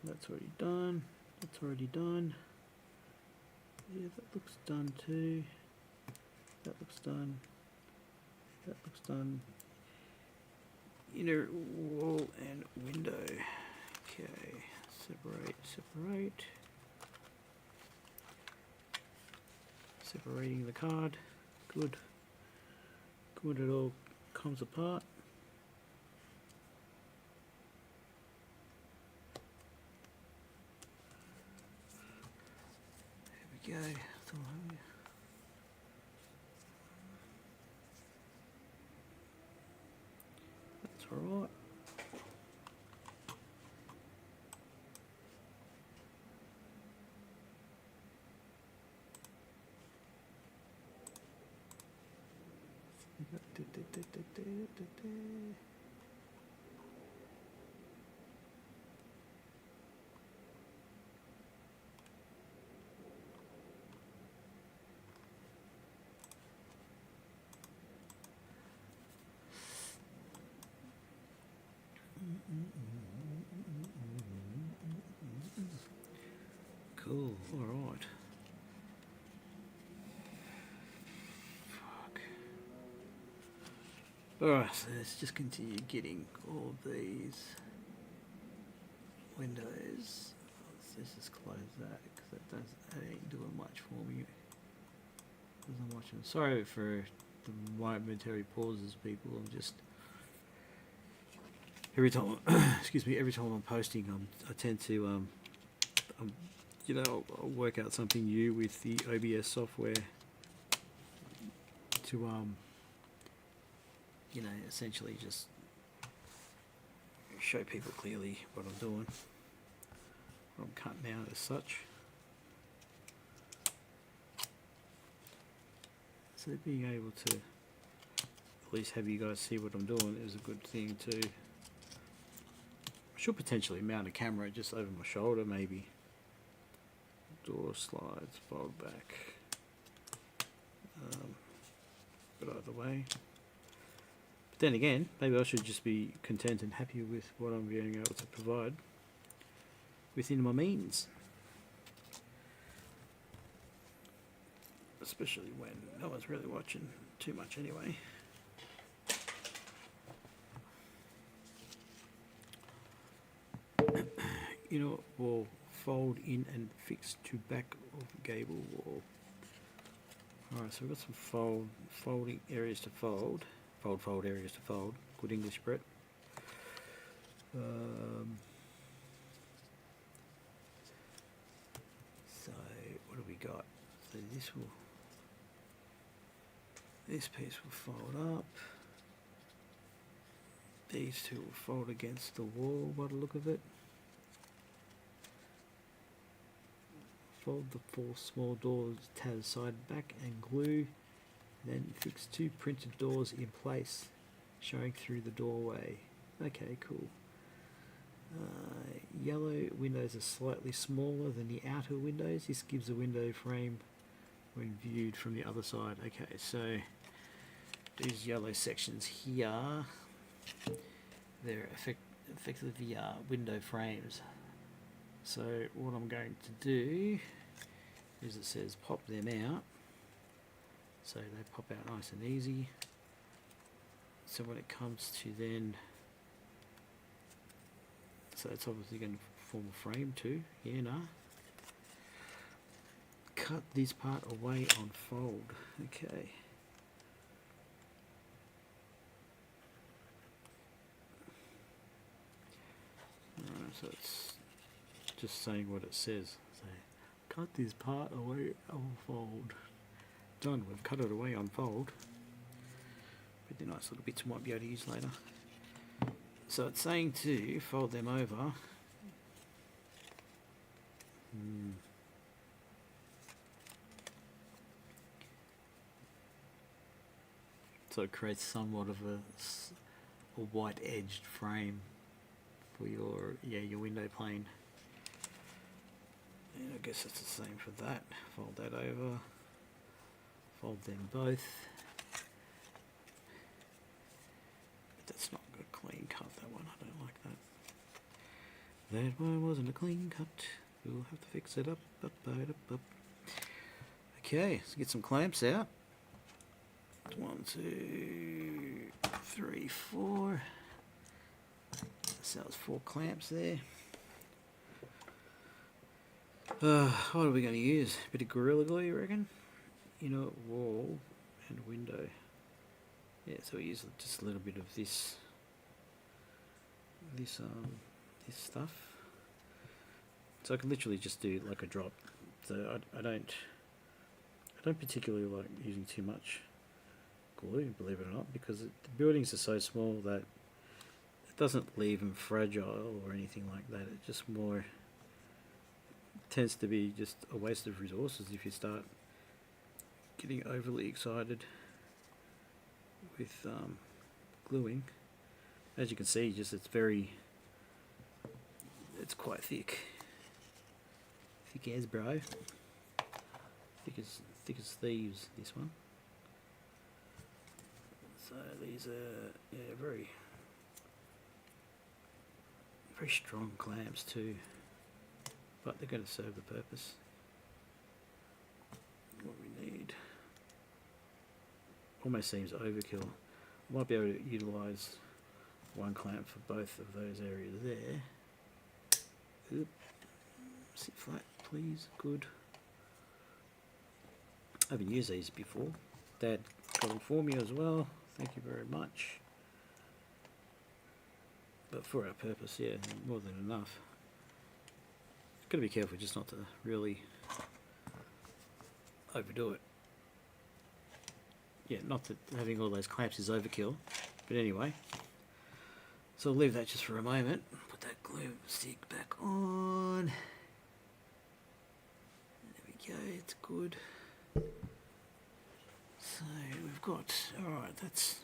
That's already done. That's already done. Yeah, that looks done too. That looks done. That looks done. Inner wall and window. Okay, separate, separate. Separating the card. Good. Good, it all comes apart. There we go. That's all right. Cool, alright. Fuck. Alright, so let's just continue getting all of these windows. Let's just close that because that ain't doing much for me. as I'm watching. Sorry for the momentary pauses, people. I'm just every time, excuse me, every time I'm posting, I tend to, you know, I'll work out something new with the OBS software to, you know, essentially just show people clearly what I'm doing, what I'm cutting out as such. So being able to at least have you guys see what I'm doing is a good thing too. I should potentially mount a camera just over my shoulder maybe. Door slides, fold back. But either way. But then again, maybe I should just be content and happy with what I'm being able to provide within my means. Especially when no one's really watching too much anyway. You know, we'll fold in and fix to back of gable wall. Alright, so we've got some folding areas to fold. Fold areas to fold. Good English, Brett. So, what have we got? So this piece will fold up. These two will fold against the wall by the look of it. Fold the 4 small doors tabs side back and glue. Then fix 2 printed doors in place, showing through the doorway. Okay, cool. Yellow windows are slightly smaller than the outer windows. This gives the window frame when viewed from the other side. Okay, so these yellow sections here, they're effectively window frames. So what I'm going to do is, it says pop them out, so they pop out nice and easy. So when it comes to then, so it's obviously going to form a frame too, yeah, nah. Cut this part away on fold, okay. Alright, so it's just saying what it says. So, cut this part away on fold. Done, we've cut it away on fold. But the nice little bits we might be able to use later. So it's saying to fold them over. So it creates somewhat of a white-edged frame for your window plane. And I guess it's the same for that. Fold that over. Fold them both. But that's not a clean cut, that one. I don't like that. That one wasn't a clean cut. We'll have to fix it up. Okay, let's get some clamps out. 1, 2, 3, 4. So that's 4 clamps there. What are we going to use? A bit of Gorilla Glue, you reckon? You know, wall and window. Yeah, so we use just a little bit of this stuff. So I can literally just do like a drop. So I don't particularly like using too much glue, believe it or not, because the buildings are so small that it doesn't leave them fragile or anything like that. It just more tends to be just a waste of resources if you start getting overly excited with gluing. As you can see, just it's quite thick as bro, thick as thieves, this one. So these are very strong clamps too, but they're going to serve the purpose. What we need almost seems overkill. I might be able to utilise one clamp for both of those areas there. Oop. Sit flat, please. Good. I haven't used these before. Dad got them for me as well. Thank you very much. But for our purpose, yeah, more than enough. Got to be careful just not to really overdo it. Yeah, not that having all those clamps is overkill, but anyway. So I'll leave that just for a moment. Put that glue stick back on. There we go, it's good. So we've got, alright, that's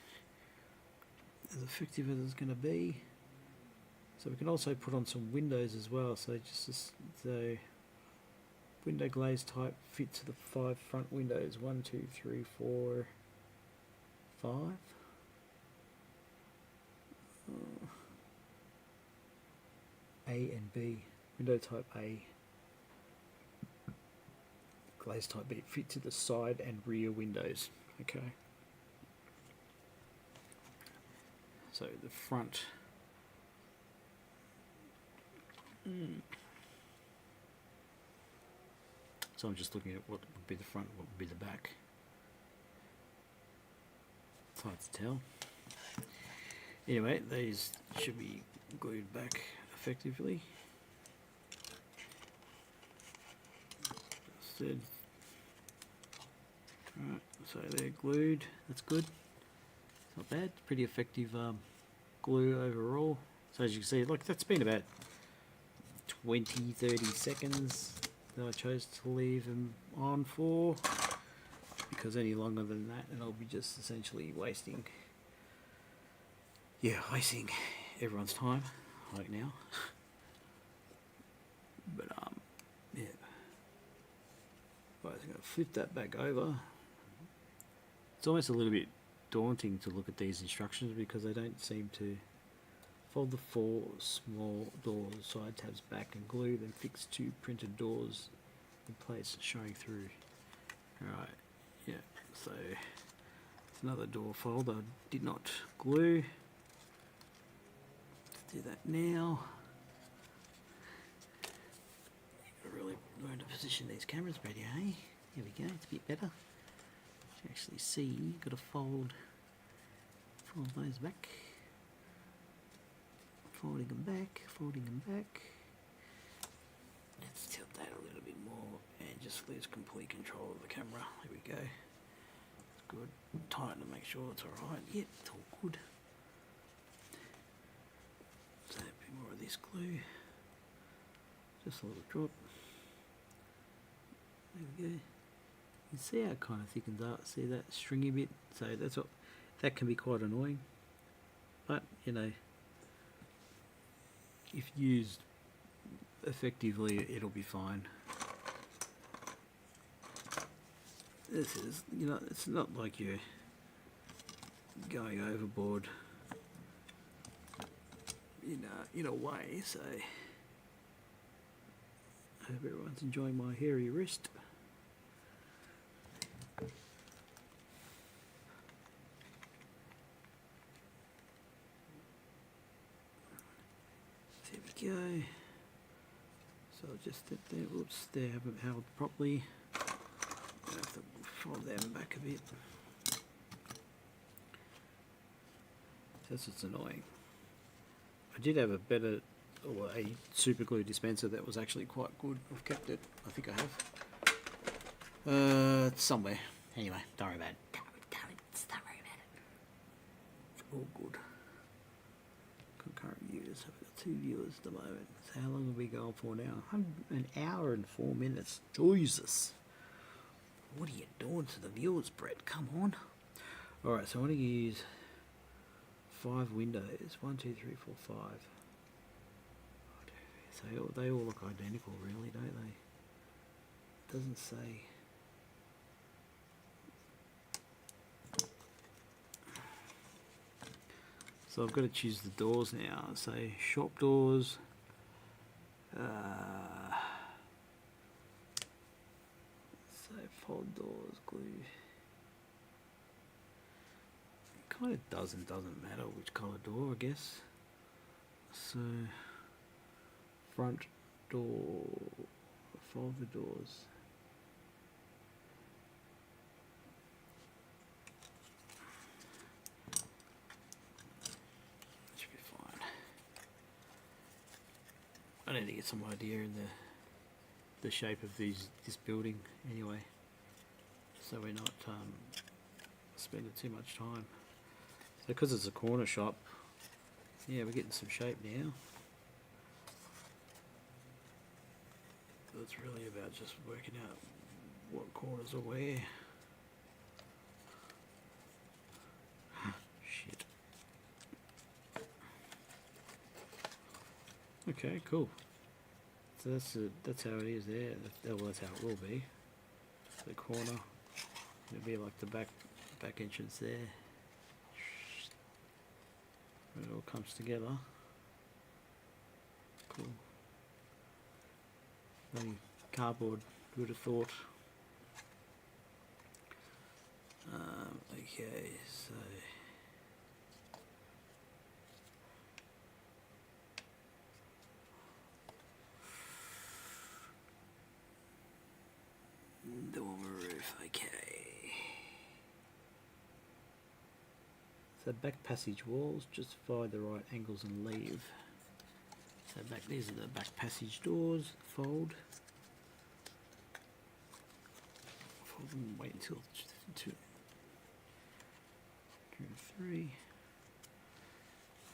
as effective as it's going to be. So we can also put on some windows as well, so just the window glaze type fit to the 5 front windows. 1, 2, 3, 4, 5. A and B. Window type A. Glaze type B. Fit to the side and rear windows. Okay. So the front. So I'm just looking at what would be the front, what would be the back. It's hard to tell. Anyway, these should be glued back effectively. Alright, so they're glued. That's good. It's not bad. Pretty effective glue overall. So as you can see, like that's been about 20-30 seconds that I chose to leave them on for, because any longer than that and I'll be just essentially wasting everyone's time right now. But yeah, right, I'm going to flip that back over. It's almost a little bit daunting to look at these instructions because they don't seem to. Fold the 4 small doors, side tabs back and glue, then fix 2 printed doors in place showing through. Alright, yeah, so it's another door fold I did not glue. Let's do that now. Gotta really learn to position these cameras better, eh? Here we go, it's a bit better. You actually see, gotta fold those back. Folding them back, folding them back. Let's tilt that a little bit more and just lose complete control of the camera. There we go. It's good. Tighten to make sure it's alright. Yep, it's all good. So a bit more of this glue. Just a little drop. There we go. You can see how it kind of thickens up. See that stringy bit? So that's what that can be quite annoying. But you know, if used effectively, it'll be fine. This is, you know, it's not like you're going overboard in a way, so I hope everyone's enjoying my hairy wrist. There we go. So I'll just sit there. Oops, they haven't held properly. I have to fold them back a bit. That's what's annoying. I did have a better, or a super glue dispenser that was actually quite good. I've kept it. I think I have. It's somewhere. Anyway, don't worry about it. Don't worry about it. It's all good. Concurrent viewers. I've got 2 viewers at the moment. So how long are we going for now? An hour and 4 minutes. Jesus. What are you doing to the viewers, Brett? Come on. Alright, so I want to use 5 windows. 1, 2, 3, 4, 5. So they all look identical, really, don't they? It doesn't say. So I've got to choose the doors now. So shop doors. So fold doors, glue. It kind of doesn't matter which colour door, I guess. So front door, fold the doors. I need to get some idea in the shape of this building anyway, so we're not spending too much time. So because it's a corner shop, yeah, we're getting some shape now. So it's really about just working out what corners are where. Shit. Okay, cool. So that's how it is there. Well, that's how it will be. The corner. It'll be like the back entrance there. It all comes together. Cool. Bloody cardboard, who would have thought. Okay, so dormer roof, okay. So back passage walls, justify the right angles and leave. So these are the back passage doors, fold them, wait until 2 and 3.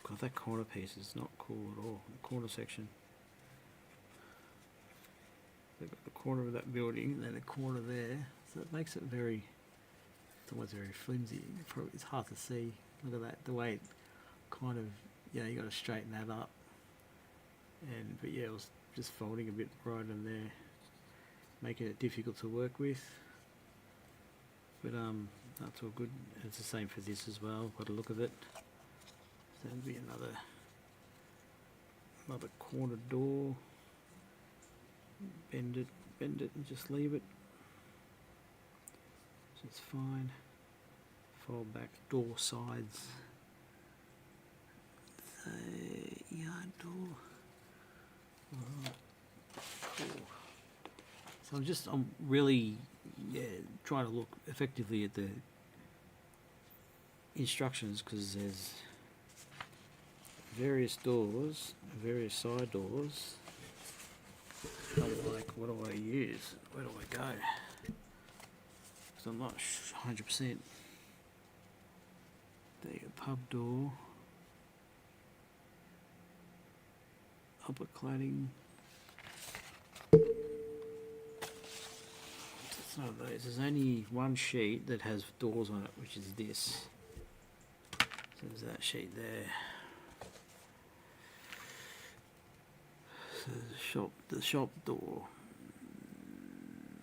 God, that corner piece is not cool at all. The corner section. They've got the corner of that building, and then a corner there, so it makes it very, it's almost very flimsy. It's hard to see. Look at that, the way it kind of, you got to straighten that up. But yeah, it was just folding a bit right in there, making it difficult to work with. But that's all good. It's the same for this as well, by the look of it. So that'll be another corner door. Bend it and just leave it. So it's fine. Fold back door sides. So, yard door. Alright, cool. So I'm really trying to look effectively at the instructions, because there's various doors, various side doors. I'm like, what do I use? Where do I go? Because I'm not 100%. There you go, pub door. Upper cladding. It's none of those. There's only one sheet that has doors on it, which is this. So there's that sheet there. So the shop door,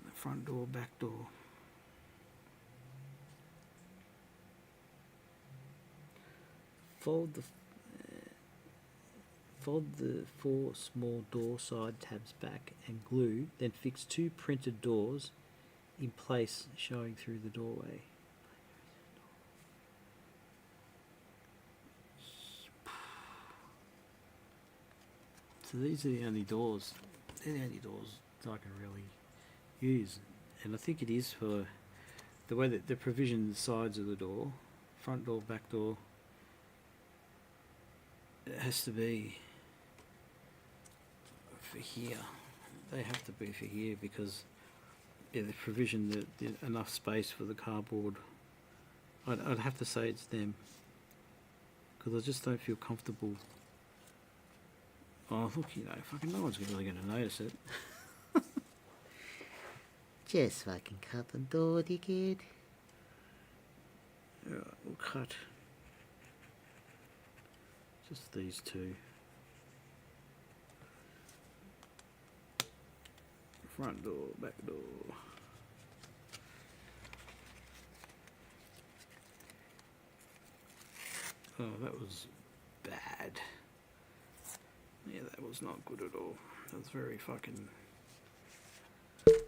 the front door, back door. Fold the 4 small door side tabs back and glue, then fix 2 printed doors in place showing through the doorway. So these are the only doors, they're the only doors that I can really use. And I think it is for the way that the provision sides of the door, front door, back door, it has to be for here. They have to be for here because the provision, the enough space for the cardboard. I'd have to say it's them, because I just don't feel comfortable. Oh look, fucking no one's really going to notice it. Just fucking cut the door, dickhead. Alright, we'll cut just these 2. Front door, back door. Oh, that was bad. Yeah, that was not good at all. That was very fucking...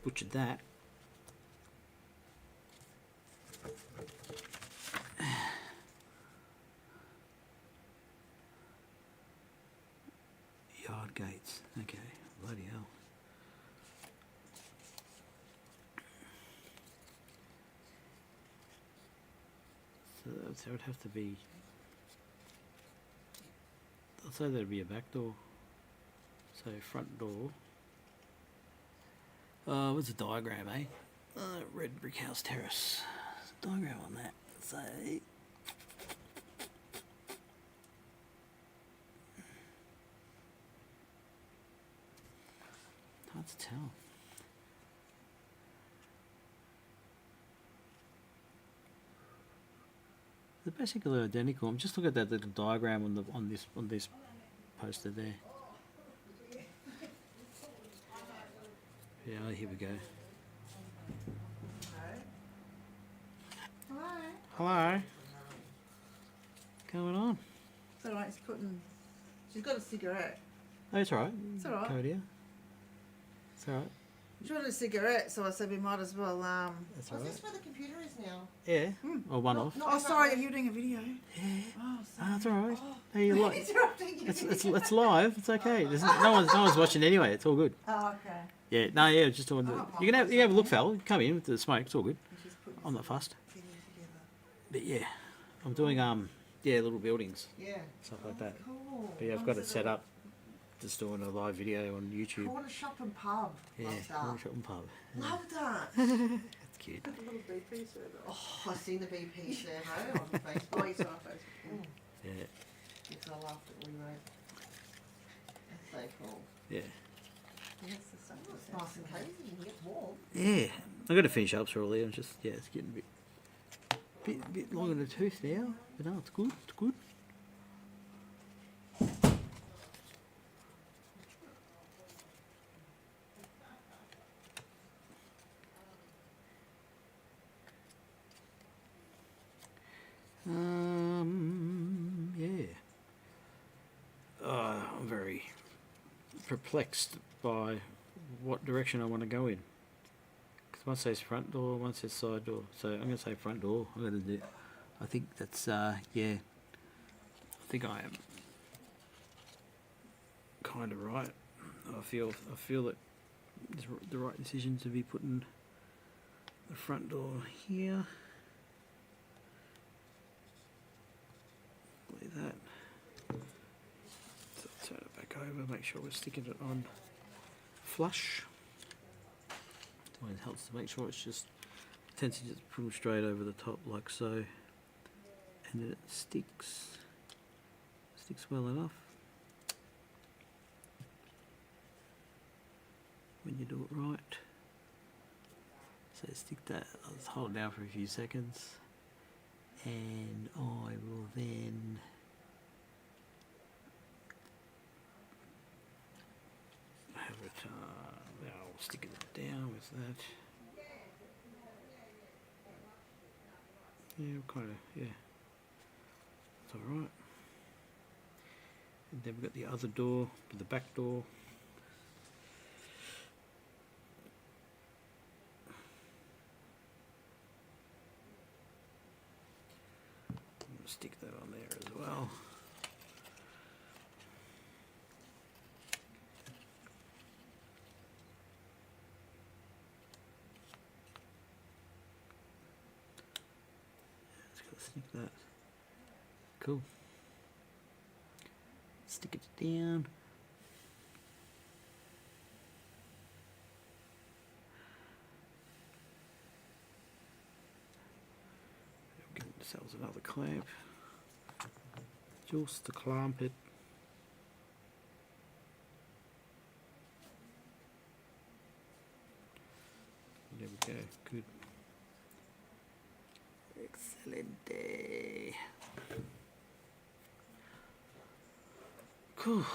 butchered that. Yard gates. Okay, bloody hell. So that would have to be... I'd say there'd be a back door. So front door. What's the diagram, eh? Red brick house terrace. There's a diagram on that. So hard to tell. They're basically identical. I'm just looking at that little diagram on this poster there. Yeah, here we go. Hello. Hello. What's going on? It's alright, it's putting. She's got a cigarette. Oh, it's alright. It's alright. Go here. It's alright. She wanted a cigarette, so I said we might as well. That's Is alright. this where the computer is now? Yeah. Or one off. Oh, sorry, you're doing a video. Yeah. Oh, sorry. Ah, it's alright. Hey, you like? Interrupting you. It's live. It's okay. No one's watching anyway. It's all good. Oh, okay. Yeah. No. Yeah. Just doing the. You can have a look, Val. Come in with the smoke. It's all good. And she's putting I'm not fussed. video together. But yeah, I'm doing little buildings, Yeah. stuff like that. Cool. But yeah, I've got it set up. Just doing a live video on YouTube. Corner shop and pub. Yeah. Love Corner that. shop and pub. Love that. That's cute. A little BP server. Oh, I've seen the BP servo on Facebook. Oh, it's on Facebook. Yeah. Because I laughed at we wrote. That's so cool. Yeah. Yes, the sun was It's nice and cozy and get warm. Yeah. I'm gonna finish up shortly. I'm just it's getting a bit long in the tooth now. But no, it's good. It's good. Yeah. I'm very perplexed by what direction I want to go in. Because one says front door, one says side door. So I'm going to say front door. I'm going to do. I think that's yeah. I think I am kind of right. I feel that it's the right decision to be putting the front door here. Like that. So turn it back over, make sure we're sticking it on flush. It helps to make sure it's just tends to just pull straight over the top like so, and then it sticks well enough when you do it right. So stick that, I'll just hold it down for a few seconds, and I will then have it, I'll stick it down with that. Yeah, kind of, yeah. It's alright. And then we've got the other door, the back door. I'm going to stick that on there as well. Just got to stick that. Cool. Stick it down. Get ourselves another clamp. Just to clamp it. There we go. Good. Excellent day. Cool.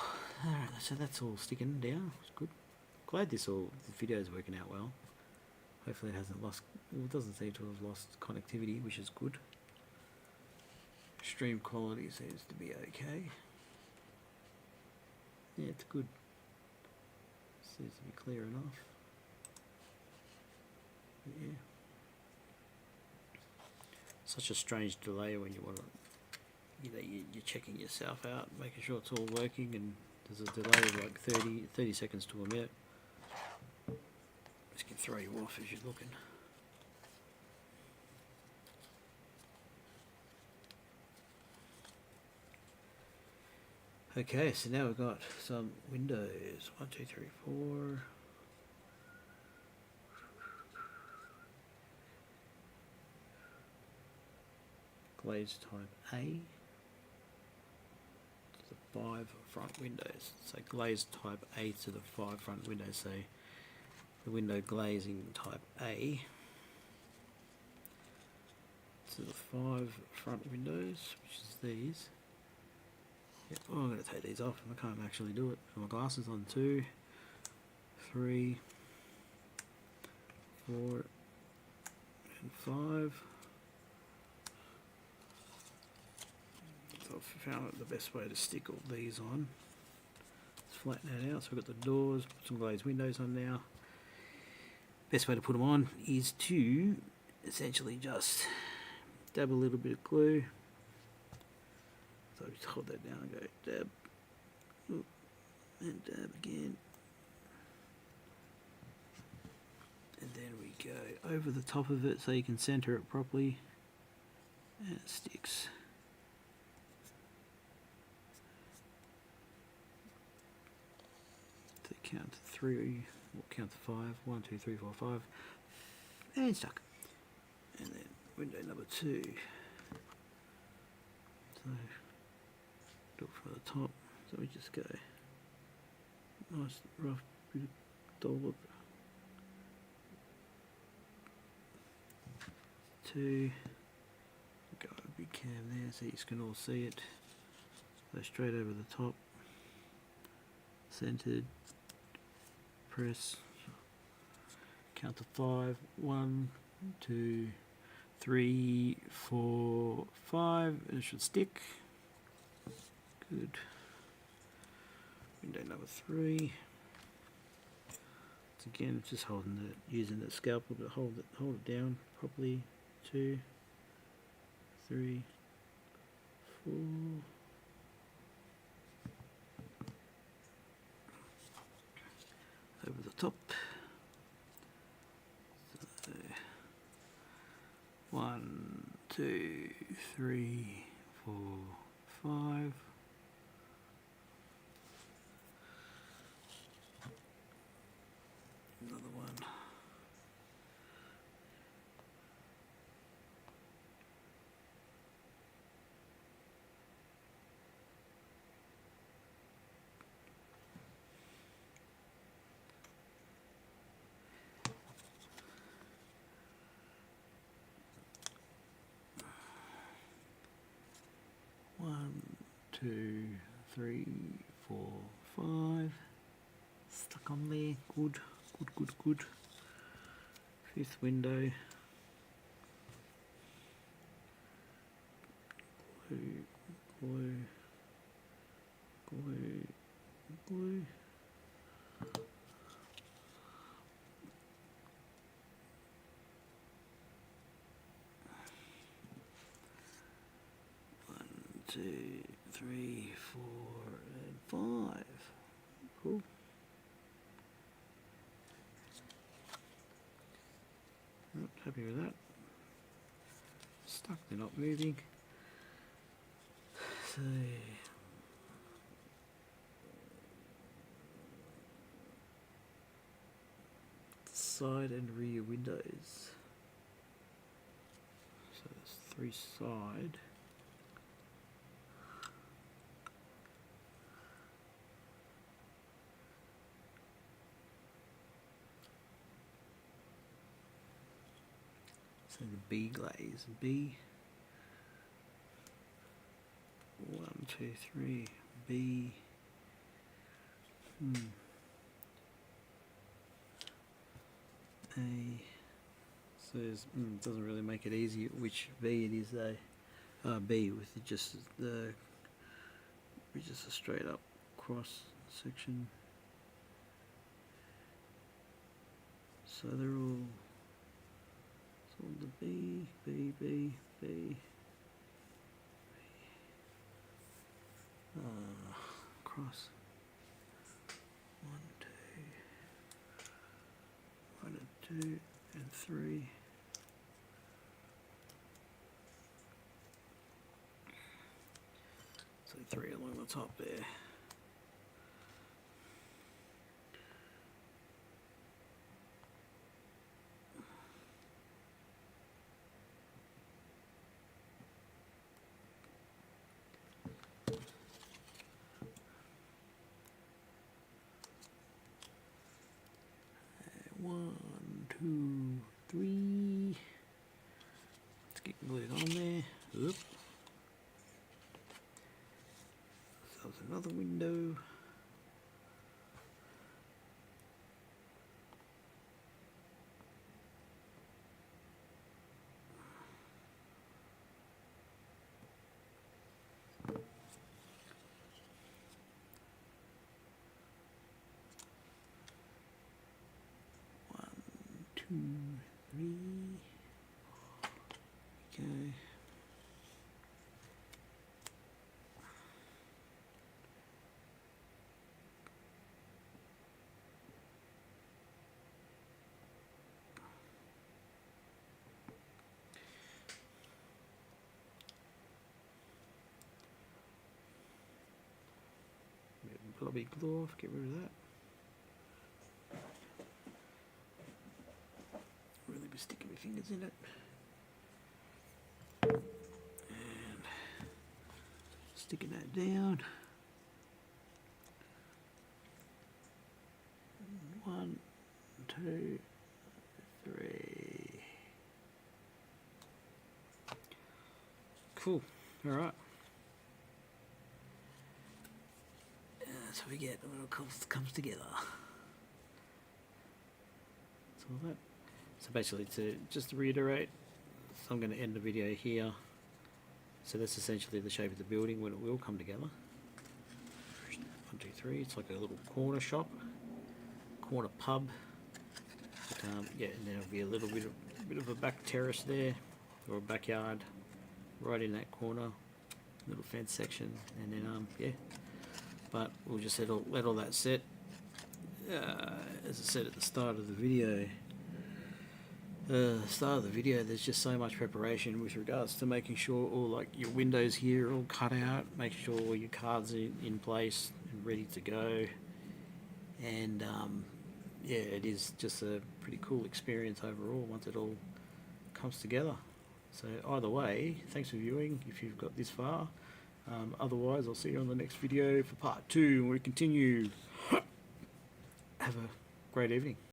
Alright, so that's all sticking down. It's good. Glad the video is working out well. Hopefully it hasn't lost, well, it doesn't seem to have lost connectivity, which is good. Stream quality seems to be okay. Yeah, it's good. Seems to be clear enough. But yeah. Such a strange delay when you want to, you're checking yourself out, making sure it's all working, and there's a delay of like 30 seconds to a minute. This can throw you off as you're looking. Okay, so now we've got some windows. 1, 2, 3, 4. Glazed type A. To the 5 front windows. So glazed type A to the 5 front windows. So the window glazing type A to the 5 front windows, which is these. Yep. Oh, I'm going to take these off. I can't actually do it. Put my glasses on. 2, 3, 4, and 5. So I've found the best way to stick all these on. Let's flatten that out. So we've got the doors, put some glazed windows on now. Best way to put them on is to essentially just dab a little bit of glue. So just hold that down and go dab, oop, and dab again. And then we go over the top of it so you can center it properly. And it sticks. So count to 3, or count to 5. 1, 2, 3, 4, 5. And stuck. And then window number 2. So do it from the top. So we just go nice rough bit of dollop. 2. Go a big cam there so you can all see it. Go straight over the top. Centered. Press. Count to 5. 1, 2, 3, 4, 5. And it should stick. Good. Window number 3. It's again just holding the using the scalpel to hold it down properly. 2, 3, 4. Over the top. So 1, 2, 3, 4, 5. Another one. One, 2, 3, 4, 5. Stuck on there. Good. Good, good, good. 5th window. Glue, glue, glue, glue. One, 2, 3, 4, and 5. Cool. Not happy with that. Stuck, they're not moving. So side and rear windows. So there's 3 side. So the B glaze, B. 1, 2, 3, B. A. So it doesn't really make it easy which V it is though. B with just a straight up cross section. So they're all. It's all the B, B, B, B. Cross. 1, 2, 1 and 2 and 3. So 3 along the top there. 2, 3. Let's get glued on there. Oop. So there's another window. One, 2, 3. Okay. Blobby glue off, get rid of that. Really be sticking my fingers in it. And sticking that down. 1, 2, 3. Cool. All right. So we get when it comes together. That's all that. So basically, just to reiterate, so I'm going to end the video here. So that's essentially the shape of the building when it will come together. 1, 2, 3. It's like a little corner shop, corner pub. But, yeah, and there'll be a little bit of a back terrace there, or a backyard, right in that corner, little fence section, and then yeah. But we'll just let all that set. As I said at the start of the video, there's just so much preparation with regards to making sure all like your windows here are all cut out, making sure all your cards are in place and ready to go. And yeah, it is just a pretty cool experience overall once it all comes together. So either way, thanks for viewing if you've got this far. Otherwise, I'll see you on the next video for part 2 where we continue. Have a great evening.